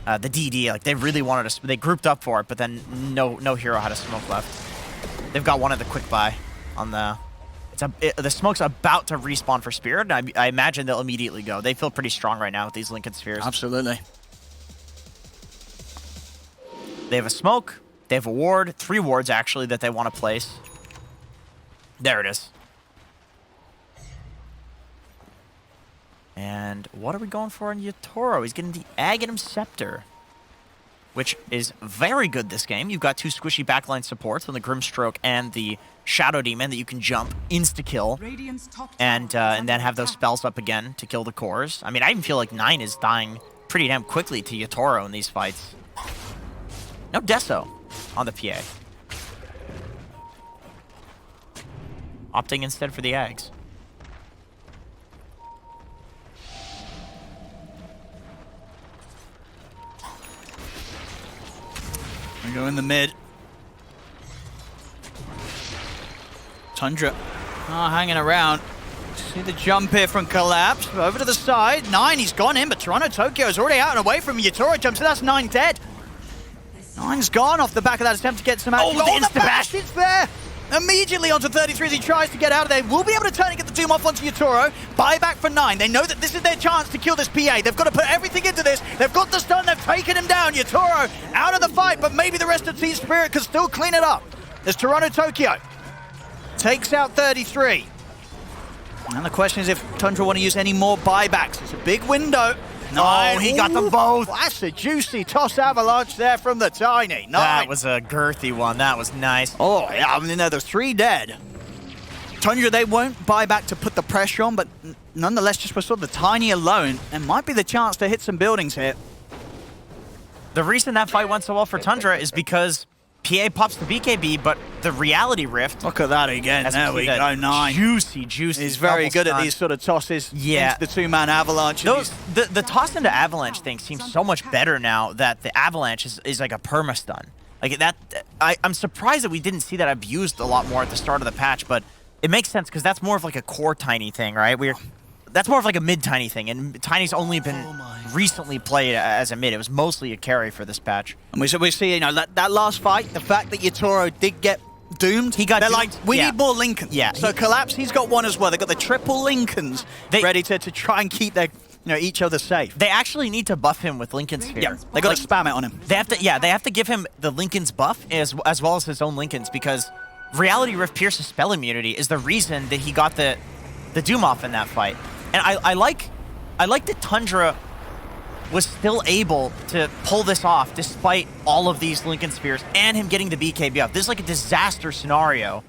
DD, like, they really wanted to, they grouped up for it, but then no hero had a smoke left. They've got one of the quick buy on the, the smoke's about to respawn for Spirit, and I imagine they'll immediately go. They feel pretty strong right now with these Lincoln Spheres. Absolutely. They have a smoke. They have a ward, 3 wards actually that they want to place. There it is. And what are we going for in Yatoro? He's getting the Aghanim Scepter, which is very good this game. You've got 2 squishy backline supports on the Grimstroke and the Shadow Demon that you can jump, insta-kill, and then have those spells up again to kill the cores. I mean, I even feel like 9 is dying pretty damn quickly to Yatoro in these fights. No Deso on the PA. Opting instead for the Ags. We go in the mid. Tundra hanging around. See the jump here from Collapse. Over to the side. 9, he's gone in, but Toronto Tokyo is already out and away from Yatoro jumps, so that's 9 dead. 9's gone off the back of that attempt to get some action. Oh, the insta-bash is there! Immediately onto 33 as he tries to get out of there. Will be able to turn and get the Doom off onto Yatoro. Buyback for 9. They know that this is their chance to kill this PA. They've got to put everything into this. They've got the stun. They've taken him down. Yatoro out of the fight, but maybe the rest of Team Spirit can still clean it up. As Toronto Tokyo takes out 33. And the question is if Tundra want to use any more buybacks. It's a big window. 9. Oh, he got them both. That's a juicy toss avalanche there from the Tiny. 9. That was a girthy one. That was nice. Oh, yeah, I mean, there's 3 dead. Tundra, they won't buy back to put the pressure on, but nonetheless, just for sort of the Tiny alone, it might be the chance to hit some buildings here. The reason that fight went so well for Tundra is because PA pops the BKB, but the Reality Rift... Look at that again. There we go, 9. Juicy. He's very good at these sort of tosses into the 2-man Avalanche. The toss into Avalanche thing seems so much better now that the Avalanche is like a perma-stun. Like that, I'm surprised that we didn't see that abused a lot more at the start of the patch, but it makes sense because that's more of like a core Tiny thing, right? That's more of like a mid-Tiny thing, and Tiny's only been recently played as a mid. It was mostly a carry for this patch. And we see, you know, that last fight, the fact that Yatoro did get doomed, they're doomed. like, we need more Lincolns. Yeah. So Collapse, he's got one as well. They've got the triple Lincolns ready to try and keep their, each other safe. They actually need to buff him with Lincoln Sphere. Yeah, they got to spam it on him. They have to give him the Lincoln's buff as well as his own Lincolns, because Reality Rift Pierce's spell immunity is the reason that he got the Doom off in that fight. And I like that Tundra was still able to pull this off despite all of these Lincoln Spheres and him getting the BKB off. This is like a disaster scenario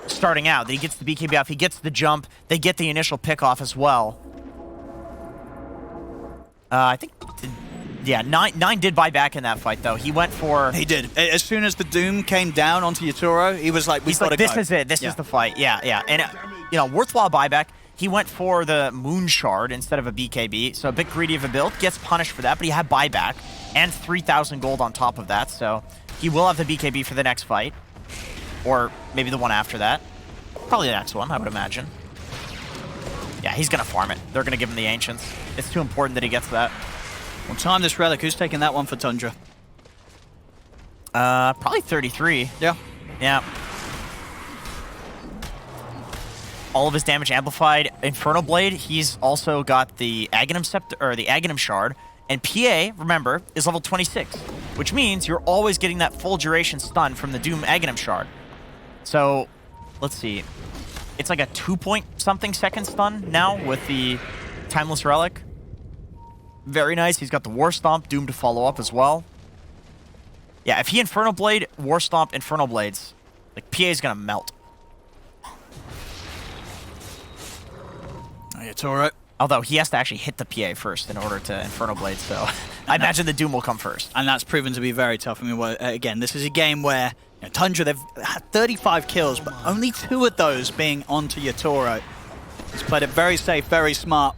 starting out. That he gets the BKB off, he gets the jump, they get the initial pick off as well. I think, yeah, 9 did buy back in that fight though. He went for... He did. As soon as the Doom came down onto Yatoro, he was like, this is it. This is the fight. Yeah. And, worthwhile buyback. He went for the Moon Shard instead of a BKB, so a bit greedy of a build. Gets punished for that, but he had buyback and 3,000 gold on top of that, so he will have the BKB for the next fight. Or maybe the one after that. Probably the next one, I would imagine. Yeah, he's going to farm it. They're going to give him the Ancients. It's too important that he gets that. Well, time this Relic. Who's taking that one for Tundra? Probably 33. Yeah. Yeah. All of his damage amplified. Infernal Blade, he's also got the Aghanim Scepter, or the Aghanim Shard. And PA, remember, is level 26, which means you're always getting that full duration stun from the Doom Aghanim Shard. So, let's see. it's like a 2-point-something-second stun now with the Timeless Relic. Very nice. He's got the War Stomp, Doom to follow up as well. Yeah, if he Inferno Blade, War Stomp, Inferno Blades, like, PA is going to melt. It's all right. Although he has to actually hit the PA first in order to Inferno Blade, so I imagine the Doom will come first. And that's proven to be very tough. I mean, well, again, this is a game where Tundra, they've had 35 kills, but only 2 of those being onto Yatoro. He's played it very safe, very smart.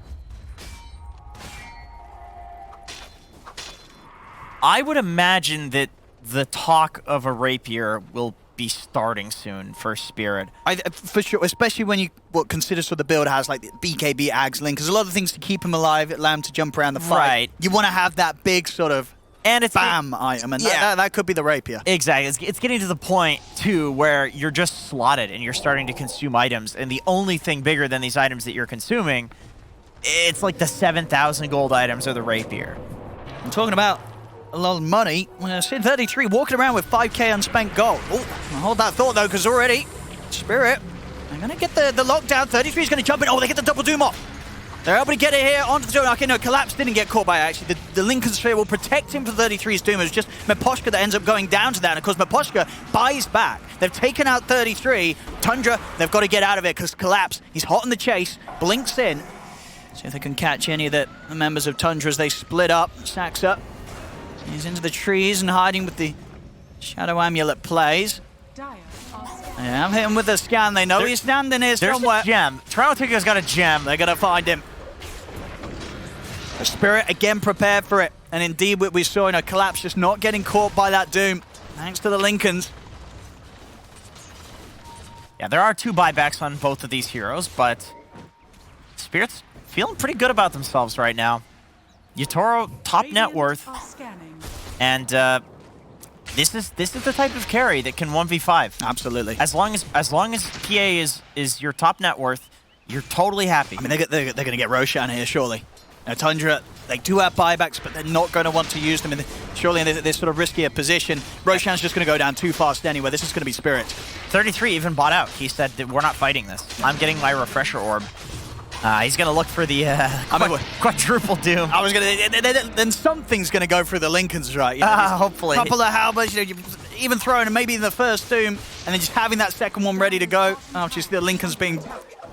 I would imagine that the talk of a Rapier will be starting soon for Spirit. For sure, especially when you consider sort of the build has like the BKB Ags link, because a lot of things to keep him alive, allow him to jump around the fight. Right. You want to have that big sort of bam item, and that could be the Rapier. Exactly. It's getting to the point, too, where you're just slotted and you're starting to consume items, and the only thing bigger than these items that you're consuming, it's like the 7,000 gold items or the Rapier. I'm talking about a lot of money. Sid 33 walking around with 5k unspent gold. Oh, hold that thought, though, because already Spirit, they're going to get the lockdown. 33 is going to jump in. Oh, they get the double Doom off. They're able to get it here onto the zone. Okay, no, Collapse didn't get caught by it, actually. The Lincoln Sphere will protect him for 33's Doom. It's just Miposhka that ends up going down to that. And, of course, Miposhka buys back. They've taken out 33. Tundra, they've got to get out of it because Collapse, he's hot in the chase, blinks in. See if they can catch any of the members of Tundra as they split up. Sacks up. He's into the trees and hiding with the Shadow Amulet plays. Yeah, I'm hitting with a scan. They know he's standing here somewhere. There's a gem. Toronto Tico's got a gem. They're going to find him. The Spirit again prepared for it. And indeed, what we saw in a Collapse, just not getting caught by that Doom. Thanks to the Lincolns. Yeah, there are 2 buybacks on both of these heroes, but Spirit's feeling pretty good about themselves right now. Yatoro, top net worth. And this is the type of carry that can 1v5. Absolutely. As long as PA is your top net worth, you're totally happy. I mean, they're going to get Roshan here, surely. Now, Tundra, they do have buybacks, but they're not going to want to use them surely in this sort of riskier position. Roshan's just going to go down too fast anyway. This is going to be Spirit. 33 even bought out. He said that we're not fighting this. I'm getting my refresher orb. He's going to look for the quadruple Doom. I was going to... Then something's going to go through the Lincolns, right? Hopefully. A couple of halberds, even throwing maybe in the first Doom, and then just having that second one ready to go. Just the Lincolns being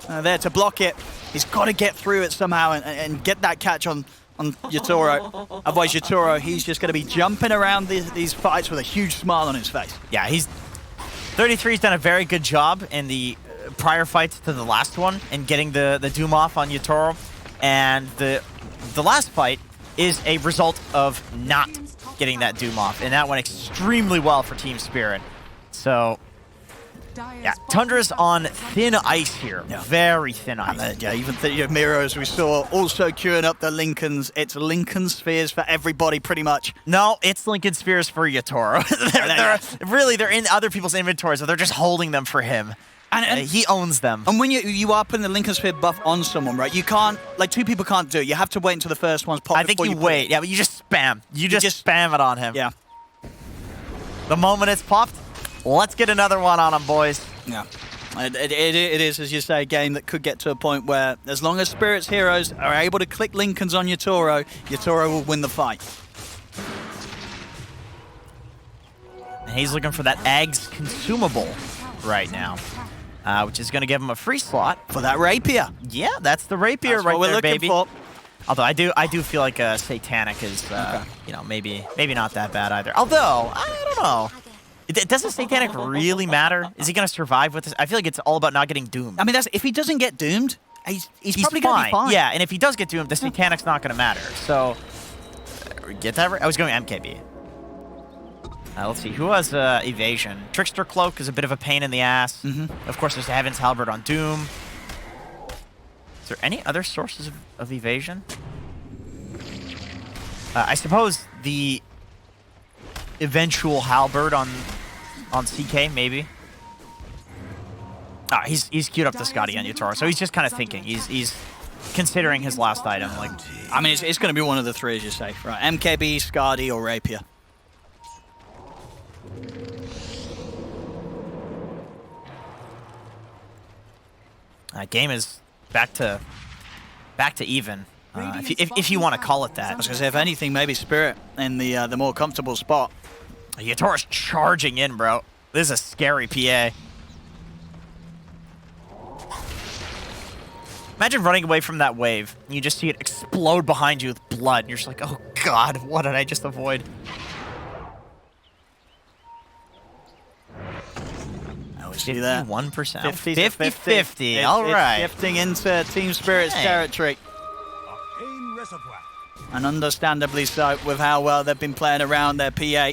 there to block it. He's got to get through it somehow and get that catch on Yatoro. Otherwise, Yatoro, he's just going to be jumping around these fights with a huge smile on his face. Yeah, 33's done a very good job in the prior fights to the last one and getting the Doom off on Yatoro. And the last fight is a result of not getting that Doom off. And that went extremely well for Team Spirit. So, yeah, Tundra's on thin ice here. Yeah. Very thin ice. Yeah, even the Miro, as we saw, also queuing up the Lincolns. It's Lincoln Spheres for everybody, pretty much. No, it's Lincoln Spheres for Yatoro. they're in other people's inventories, so they're just holding them for him. And he owns them. And when you are putting the Lincoln Sphere buff on someone, right, you can't, like 2 people can't do it. You have to wait until the first one's popped. I think you wait. Yeah, but you just spam. You just spam it on him. Yeah. The moment it's popped, let's get another one on him, boys. Yeah. It is, as you say, a game that could get to a point where, as long as Spirit's heroes are able to click Lincolns on Yatoro, Yatoro will win the fight. And he's looking for that Ags consumable right now. Which is going to give him a free slot for that Rapier. Yeah, that's the Rapier right there, baby. For. Although I do feel like Satanic is, maybe not that bad either. Although I don't know, doesn't Satanic really matter? Is he going to survive with this? I feel like it's all about not getting doomed. I mean, if he doesn't get doomed, he's probably going to be fine. Yeah, and if he does get doomed, the Satanic's not going to matter. So get that right. I was going MKB. Let's see, who has evasion? Trickster Cloak is a bit of a pain in the ass. Of course, there's the Heaven's Halberd on Doom. Is there any other sources of evasion? I suppose the eventual Halberd on CK, maybe. He's queued up the Scotty on Yatoro, so he's just kind of thinking. He's considering his last item. Like, I mean, it's going to be one of the 3, as you say, right? MKB, Scotty, or Rapier. Game is back to even, if you want to call it that. I was going to say, if anything, maybe Spirit in the more comfortable spot. Yatora's charging in, bro. This is a scary PA. Imagine running away from that wave, and you just see it explode behind you with blood, and you're just like, oh god, what did I just avoid? I always see that. 1%. 50-50. All right. It's shifting into Team Spirit's territory. And understandably so, with how well they've been playing around their PA.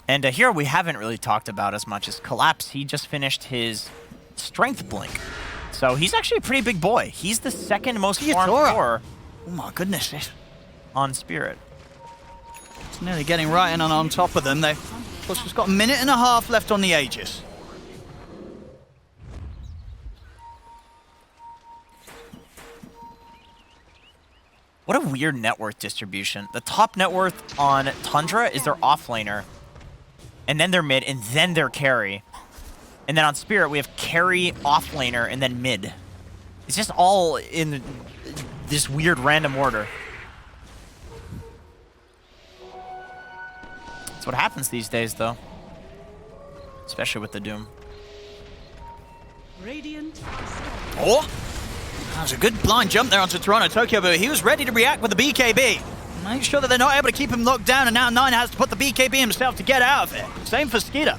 And here we haven't really talked about as much as Collapse. He just finished his Strength Blink. So he's actually a pretty big boy. He's the second most farmed core oh my goodness. on Spirit. It's nearly getting right in and on top of them. They've just got a minute and a half left on the Aegis. What a weird net worth distribution. The top net worth on Tundra is their offlaner, and then their mid, and then their carry. And then on Spirit, we have carry, offlaner, and then mid. It's just all in this weird random order. That's what happens these days, though. Especially with the Doom. Radiant. Oh! That was a good blind jump there onto Toronto Tokyo, but he was ready to react with the BKB. Make sure that they're not able to keep him locked down, and now Nine has to put the BKB himself to get out of it. Same for Skeeter.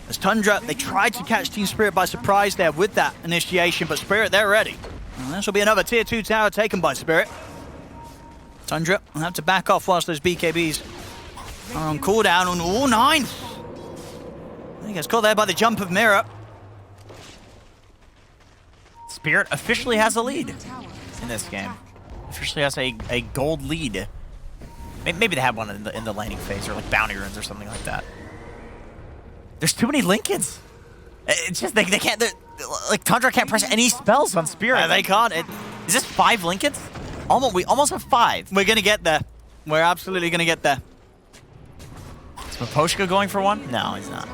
As Tundra, they tried to catch Team Spirit by surprise there with that initiation, but Spirit, they're ready. And this will be another Tier 2 tower taken by Spirit. Tundra will have to back off whilst those BKBs are on cooldown on all 9. He gets caught there by the jump of Mirror. Spirit officially has a lead in this game. Officially has a gold lead. Maybe they have one in the laning phase, or like bounty runes or something like that. There's too many Lincolns. It's just they can't. Like Tundra can't press any spells on Spirit. They can't. Is this 5 Lincolns? We almost have 5. We're gonna get there. We're absolutely gonna get there. Is Maposhka going for one? No, he's not.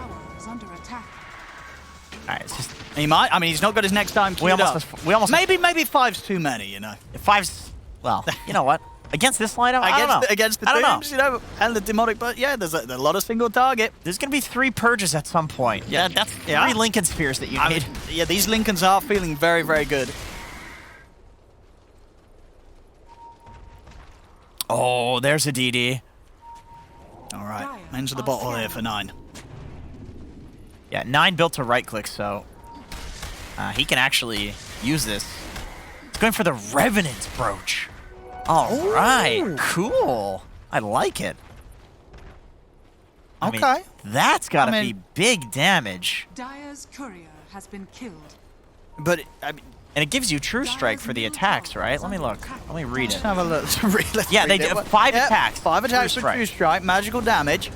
Alright, it's just... He might. I mean, he's not got his next time queued up. Maybe 5's too many, you know. 5's... Well, you know what? Against this lineup, I don't know. Against the teams, you know, and the demonic, but yeah, there's a lot of single target. There's going to be 3 purges at some point. Yeah, that's 3 Lincoln Spheres that you need. Yeah, these Lincolns are feeling very, very good. Oh, there's a DD. All right, into the bottle here for 9. Yeah, 9 built to right-click, so he can actually use this. It's going for the Revenant Brooch. All right, cool. I like it. Okay. I mean, that's got to be big damage. Dire's courier has been killed. But, I mean... And it gives you True Strike for the attacks, right? Let me look. Let me read it. Let's have a look. Yeah, they do 5 attacks. 5 attacks for True Strike, magical damage.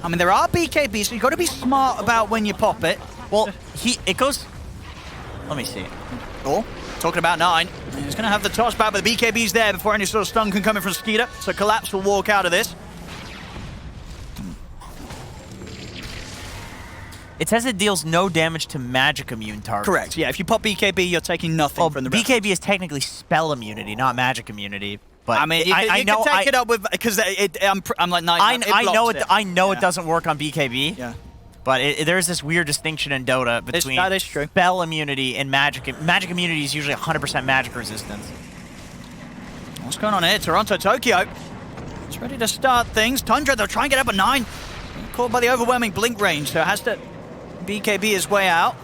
I mean, there are BKBs, so you've got to be smart about when you pop it. Well, it goes... Let me see. Oh, talking about 9. He's going to have the toss back, but the BKB's there before any sort of stun can come in from Skeeter. So Collapse will walk out of this. It says it deals no damage to magic immune targets. Correct, yeah. If you pop BKB, you're taking nothing from the rest. BKB is technically spell immunity, not magic immunity. But I mean, you can take it up with, because I'm like 9. I know it doesn't work on BKB. Yeah. But there's this weird distinction in Dota between that is true. spell immunity and magic. Magic immunity is usually 100% magic resistance. What's going on here? Toronto Tokyo. It's ready to start things. Tundra, they'll try and get up at 9. Caught by the overwhelming blink range, so it has to BKB his way out.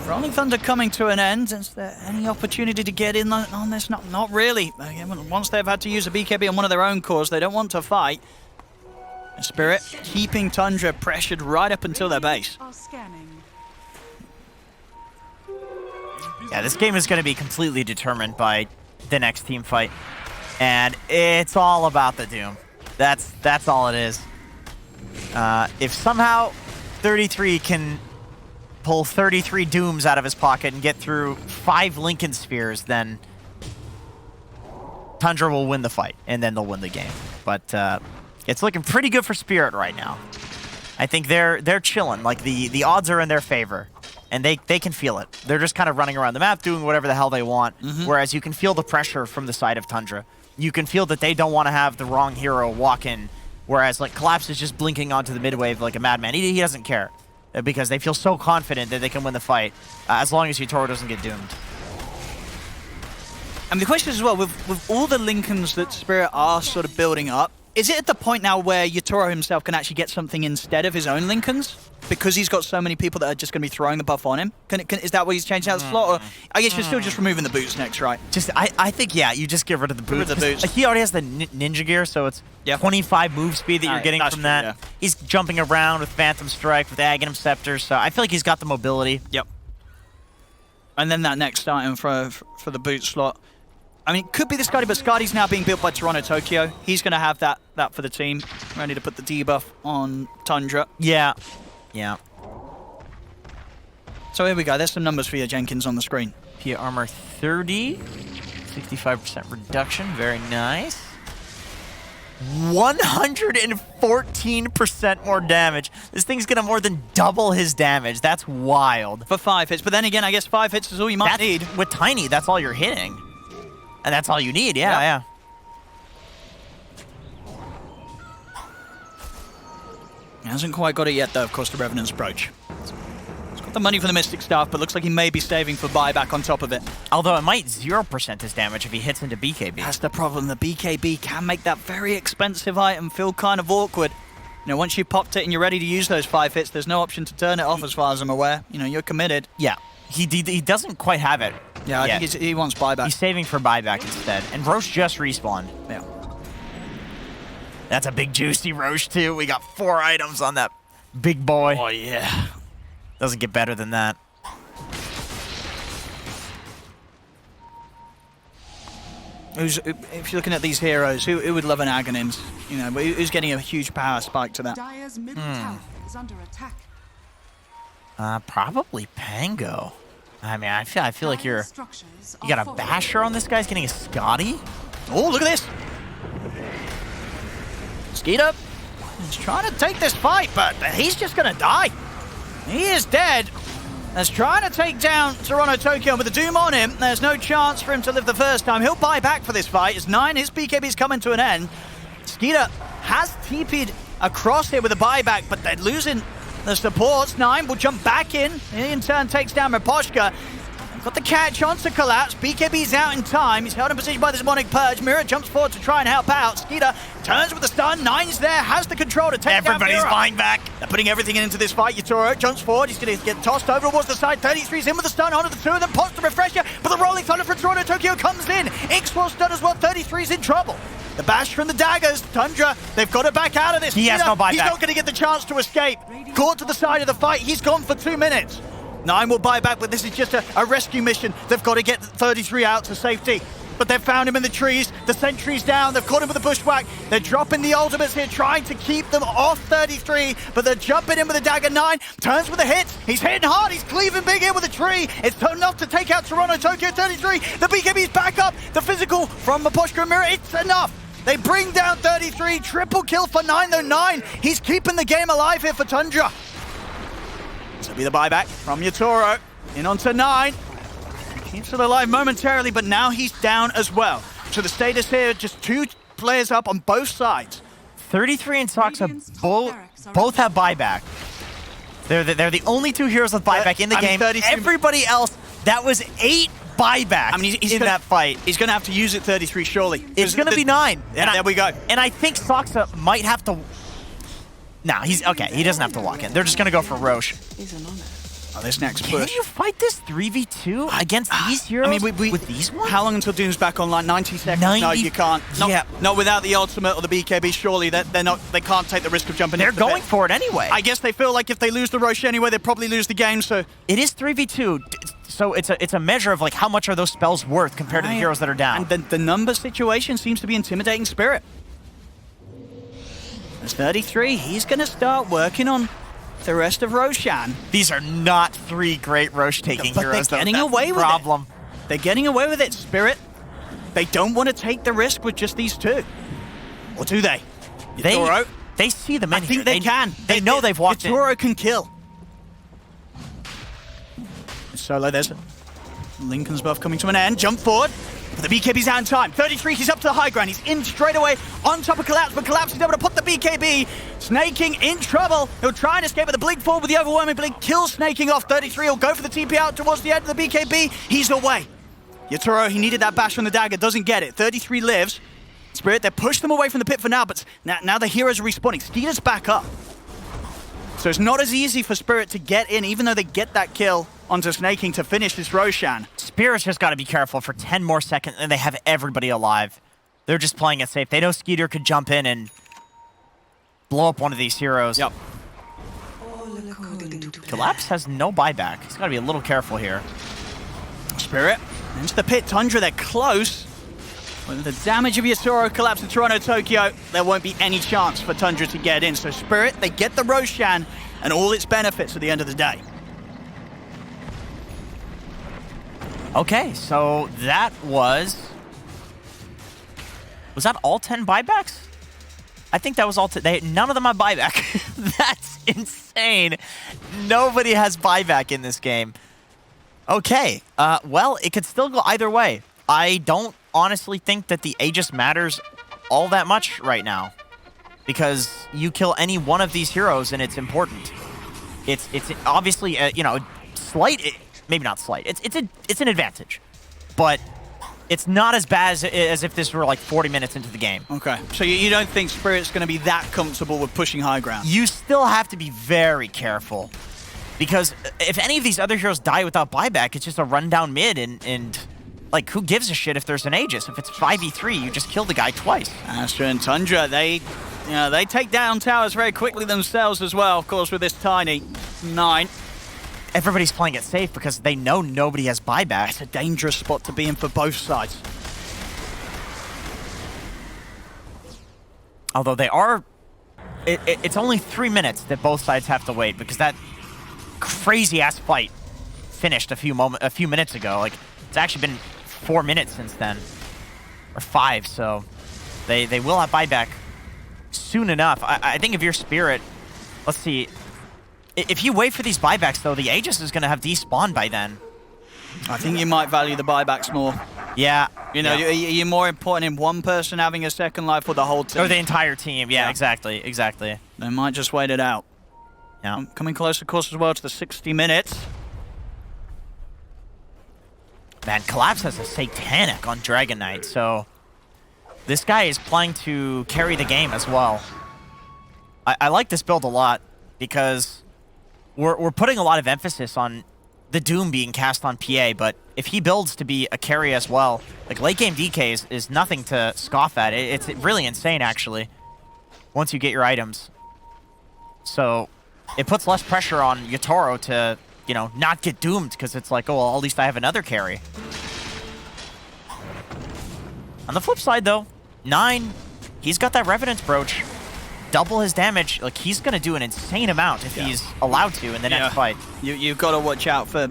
Rolling Thunder coming to an end. Is there any opportunity to get in on this? Not really. Again, once they've had to use a BKB on one of their own cores, they don't want to fight. Spirit keeping Tundra pressured right up until their base. Yeah, this game is going to be completely determined by the next team fight. And it's all about the Doom. That's all it is. If somehow 33 can pull 33 Dooms out of his pocket and get through 5 Lincoln Spheres, then Tundra will win the fight, and then they'll win the game. But it's looking pretty good for Spirit right now. I think they're chilling. Like, the odds are in their favor, and they can feel it. They're just kind of running around the map, doing whatever the hell they want, whereas you can feel the pressure from the side of Tundra. You can feel that they don't want to have the wrong hero walk in, whereas, like, Collapse is just blinking onto the mid wave like a madman. He doesn't care, because they feel so confident that they can win the fight, as long as Yatoro doesn't get doomed. And the question is as well, with all the Lincolns that Spirit are sort of building up, is it at the point now where Yatoro himself can actually get something instead of his own Lincolns? Because he's got so many people that are just going to be throwing the buff on him? Is that why he's changed out the slot? Or I guess you're still just removing the boots next, right? I think, yeah, you just get rid of the boots. Rid of the boots. He already has the ninja gear, so it's 25 move speed that you're getting from that. Yeah. He's jumping around with Phantom Strike, with Aghanim Scepter, so I feel like he's got the mobility. Yep. And then that next item for the boot slot. I mean, it could be the Skadi, but Skadi's now being built by Toronto Tokyo. He's going to have that for the team, ready to put the debuff on Tundra. Yeah. Yeah. So here we go. There's some numbers for you, Jenkins, on the screen. Pia armor 30, 65% reduction. Very nice. 114% more damage. This thing's going to more than double his damage. That's wild. For 5 hits. But then again, I guess 5 hits is all you might need. With Tiny, that's all you're hitting. And that's all you need, yeah. He hasn't quite got it yet, though, of course, the Revenant's Brooch. He's got the money for the Mystic Staff, but looks like he may be saving for buyback on top of it. Although it might 0% his damage if he hits into BKB. That's the problem. The BKB can make that very expensive item feel kind of awkward. You know, once you've popped it and you're ready to use those 5 hits, there's no option to turn it off as far as I'm aware. You know, you're committed. Yeah. He doesn't quite have it. Yeah, I think he wants buyback. He's saving for buyback instead. And Roche just respawned. Yeah. That's a big juicy Roche too. We got 4 items on that big boy. Oh, yeah. Doesn't get better than that. If you're looking at these heroes, who would love an Aghanim's? You know, who's getting a huge power spike to that? Dire's middle tower is under attack. Probably Pango. I mean, I feel like you got a Basher on this guy. He's getting a Scotty. Oh, look at this. Skeeter. He's trying to take this fight, but he's just going to die. He is dead. He's trying to take down Toronto Tokyo with the Doom on him. There's no chance for him to live the first time. He'll buy back for this fight. It's 9. His BKB is coming to an end. Skeeter has TP'd across here with a buyback, but they're losing the supports. 9 will jump back in. He in turn takes down Raposhka. Got the catch on to Collapse. BKB's out in time. He's held in position by the Demonic Purge. Mira jumps forward to try and help out. Skeeter turns with the stun. 9's there, has the control to take down Mira. Everybody's buying back. They're putting everything into this fight. Yatoro jumps forward. He's going to get tossed over towards the side. 33's in with the stun onto the 2 of them. Pots the refresher, but the Rolling Thunder from Toronto Tokyo comes in. Ix will stun as well. 33's in trouble. The bash from the daggers. Tundra, they've got to back out of this. He has no buyback. He's not going to get the chance to escape. Caught to the side of the fight. He's gone for 2 minutes. 9 will buy back, but this is just a rescue mission. They've got to get 33 out to safety. But they've found him in the trees. The sentry's down. They've caught him with a bushwhack. They're dropping the ultimates here, trying to keep them off 33. But they're jumping in with a dagger. 9 turns with a hit. He's hitting hard. He's cleaving big here with a tree. It's enough to take out Toronto Tokyo 33. The BKB's back up. The physical from Maposhka and Mira. It's enough. They bring down 33. Triple kill for 9, though. 9, he's keeping the game alive here for Tundra. This will be the buyback from Yatoro. In onto 9. Keeps it alive momentarily, but now he's down as well. So the status here, just 2 players up on both sides. 33 and Soxa both have buyback. They're the only 2 heroes with buyback in the game. Everybody else, that was 8 buyback. I mean, he's in that fight. He's going to have to use it 33 surely. It's going to be 9. Yeah, there we go. And I think Soxa might have to... Nah, he's okay. He doesn't have to walk in. They're just gonna go for Roche. Oh, this next push. Can you fight this 3v2 against these heroes? I mean, with these ones? How long until Doom's back online? 90 seconds. No, you can't. Not without the ultimate or the BKB. Surely they're not. They can't take the risk of jumping. They're going for it anyway. I guess they feel like if they lose the Roche anyway, they probably lose the game. So it is 3v2. So it's a measure of like how much are those spells worth compared to the heroes that are down. And the number situation seems to be intimidating Spirit. There's 33. He's going to start working on the rest of Roshan. These are not 3 great Roche-taking heroes, they're getting away with it. They're getting away with it, Spirit. They don't want to take the risk with just these two. Or do they? They see them in I think they can. They know they've walked in. Yatoro can kill. Solo, there's Lincoln's buff coming to an end. Jump forward. But the BKB's out in time. 33, he's up to the high ground. He's in straight away on top of Collapse, but Collapse is able to put the BKB. Snaking in trouble. He'll try and escape, but the Blink forward with the overwhelming Blink kills Snaking off. 33, he'll go for the TP out towards the end of the BKB. He's away. Yatoro, he needed that bash from the dagger, doesn't get it. 33 lives. Spirit, they push them away from the pit for now, but now the heroes are respawning. Skeeter's back up. So it's not as easy for Spirit to get in, even though they get that kill onto Snaking to finish this Roshan. Spirit's just got to be careful for 10 more seconds, and they have everybody alive. They're just playing it safe. They know Skeeter could jump in and blow up one of these heroes. Yep. Collapse has no buyback. He's got to be a little careful here. Spirit into the pit. Tundra, they're close. With the damage of Yatoro, Collapse in Toronto, Tokyo, there won't be any chance for Tundra to get in. So Spirit, they get the Roshan and all its benefits at the end of the day. Okay, so that was that all 10 buybacks? I think that was all 10. None of them have buyback. That's insane. Nobody has buyback in this game. Okay, well, it could still go either way. I don't honestly think that the Aegis matters all that much right now, because you kill any one of these heroes and it's important. It's obviously you know, slight, maybe not slight. It's an advantage, but it's not as bad as if this were like 40 minutes into the game. Okay, so you don't think Spirit's going to be that comfortable with pushing high ground? You still have to be very careful, because if any of these other heroes die without buyback, it's just a rundown mid, and like, who gives a shit if there's an Aegis? If it's 5v3, you just kill the guy twice. Astra and Tundra, they take down towers very quickly themselves as well, of course, with this tiny 9. Everybody's playing it safe because they know nobody has buyback. It's a dangerous spot to be in for both sides. Although they are... It's only 3 minutes that both sides have to wait, because that crazy-ass fight finished a few minutes ago. Like, it's actually been 4 minutes since then. Or 5, so... They will have buyback soon enough. I think if you're Spirit... Let's see... If you wait for these buybacks, though, the Aegis is going to have despawned by then. I think you might value the buybacks more. Yeah. You know, you're more important in one person having a second life or the whole team. Or the entire team. Yeah, exactly. Exactly. They might just wait it out. Yeah. Coming close, of course, as well to the 60 minutes. Man, Collapse has a Satanic on Dragon Knight, so... This guy is playing to carry the game as well. I like this build a lot, because... We're putting a lot of emphasis on the Doom being cast on PA, but if he builds to be a carry as well, like late game DK is nothing to scoff at. It's really insane, actually, once you get your items. So it puts less pressure on Yatoro to, you know, not get doomed, because it's like, oh, well, at least I have another carry. On the flip side, though, 9, he's got that Revenant's Brooch. Double his damage. Like, he's going to do an insane amount if he's allowed to in the next fight. You've got to watch out for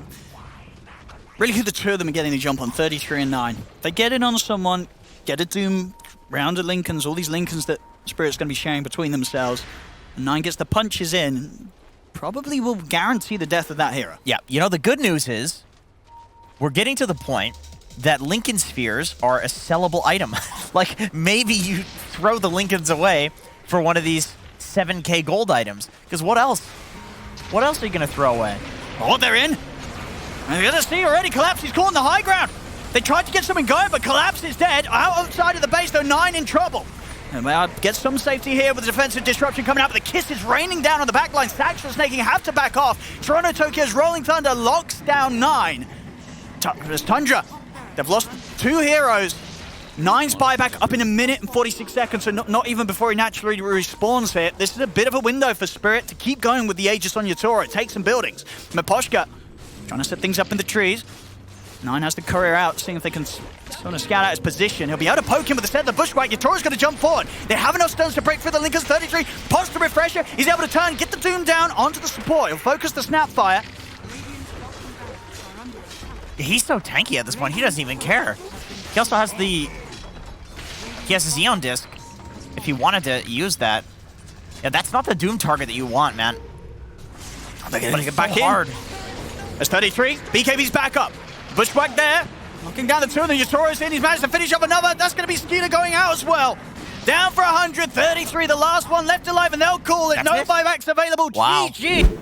really who the two of them are getting the jump on, 33 and 9. They get in on someone, get a Doom round at Lincolns, all these Lincolns that Spirit's going to be sharing between themselves. And 9 gets the punches in, probably will guarantee the death of that hero. Yeah, you know, the good news is we're getting to the point that Lincoln Spheres are a sellable item. Like, maybe you throw the Lincolns away for one of these 7K gold items. Because what else? What else are you going to throw away? Oh, they're in. And you're going to see already, Collapse, he's caught in the high ground. They tried to get something going, but Collapse is dead. Outside of the base, though, 9 in trouble. And they get some safety here with the defensive disruption coming out, but the kiss is raining down on the backline. Sax for Snaking have to back off. Toronto Tokyo's Rolling Thunder locks down 9. There's Tundra. They've lost 2 heroes. 9's buyback up in 1 minute and 46 seconds, so not even before he naturally respawns here. This is a bit of a window for Spirit to keep going with the Aegis on Yatoro. It takes some buildings. Miposhka trying to set things up in the trees. 9 has the courier out, seeing if they can sort of scout out his position. He'll be able to poke him with the set of the bushwhack. Yatoro's going to jump forward. They have enough stones to break through the Lincoln's 33. Post the refresher. He's able to turn, get the Doom down onto the support. He'll focus the Snapfire. He's so tanky at this point, he doesn't even care. He also has the... He has a Xeon disc. If he wanted to use that. Yeah, that's not the Doom target that you want, man. They're going But to it's get back so in. hard. It's 33. BKB's back up. Bushwhack there. Knocking down the two, and the Yatora's in. He's managed to finish up another. That's going to be Skeeter going out as well. Down for 133. The last one left alive, and they'll call it. That's No it? buybacks available. Wow. GG.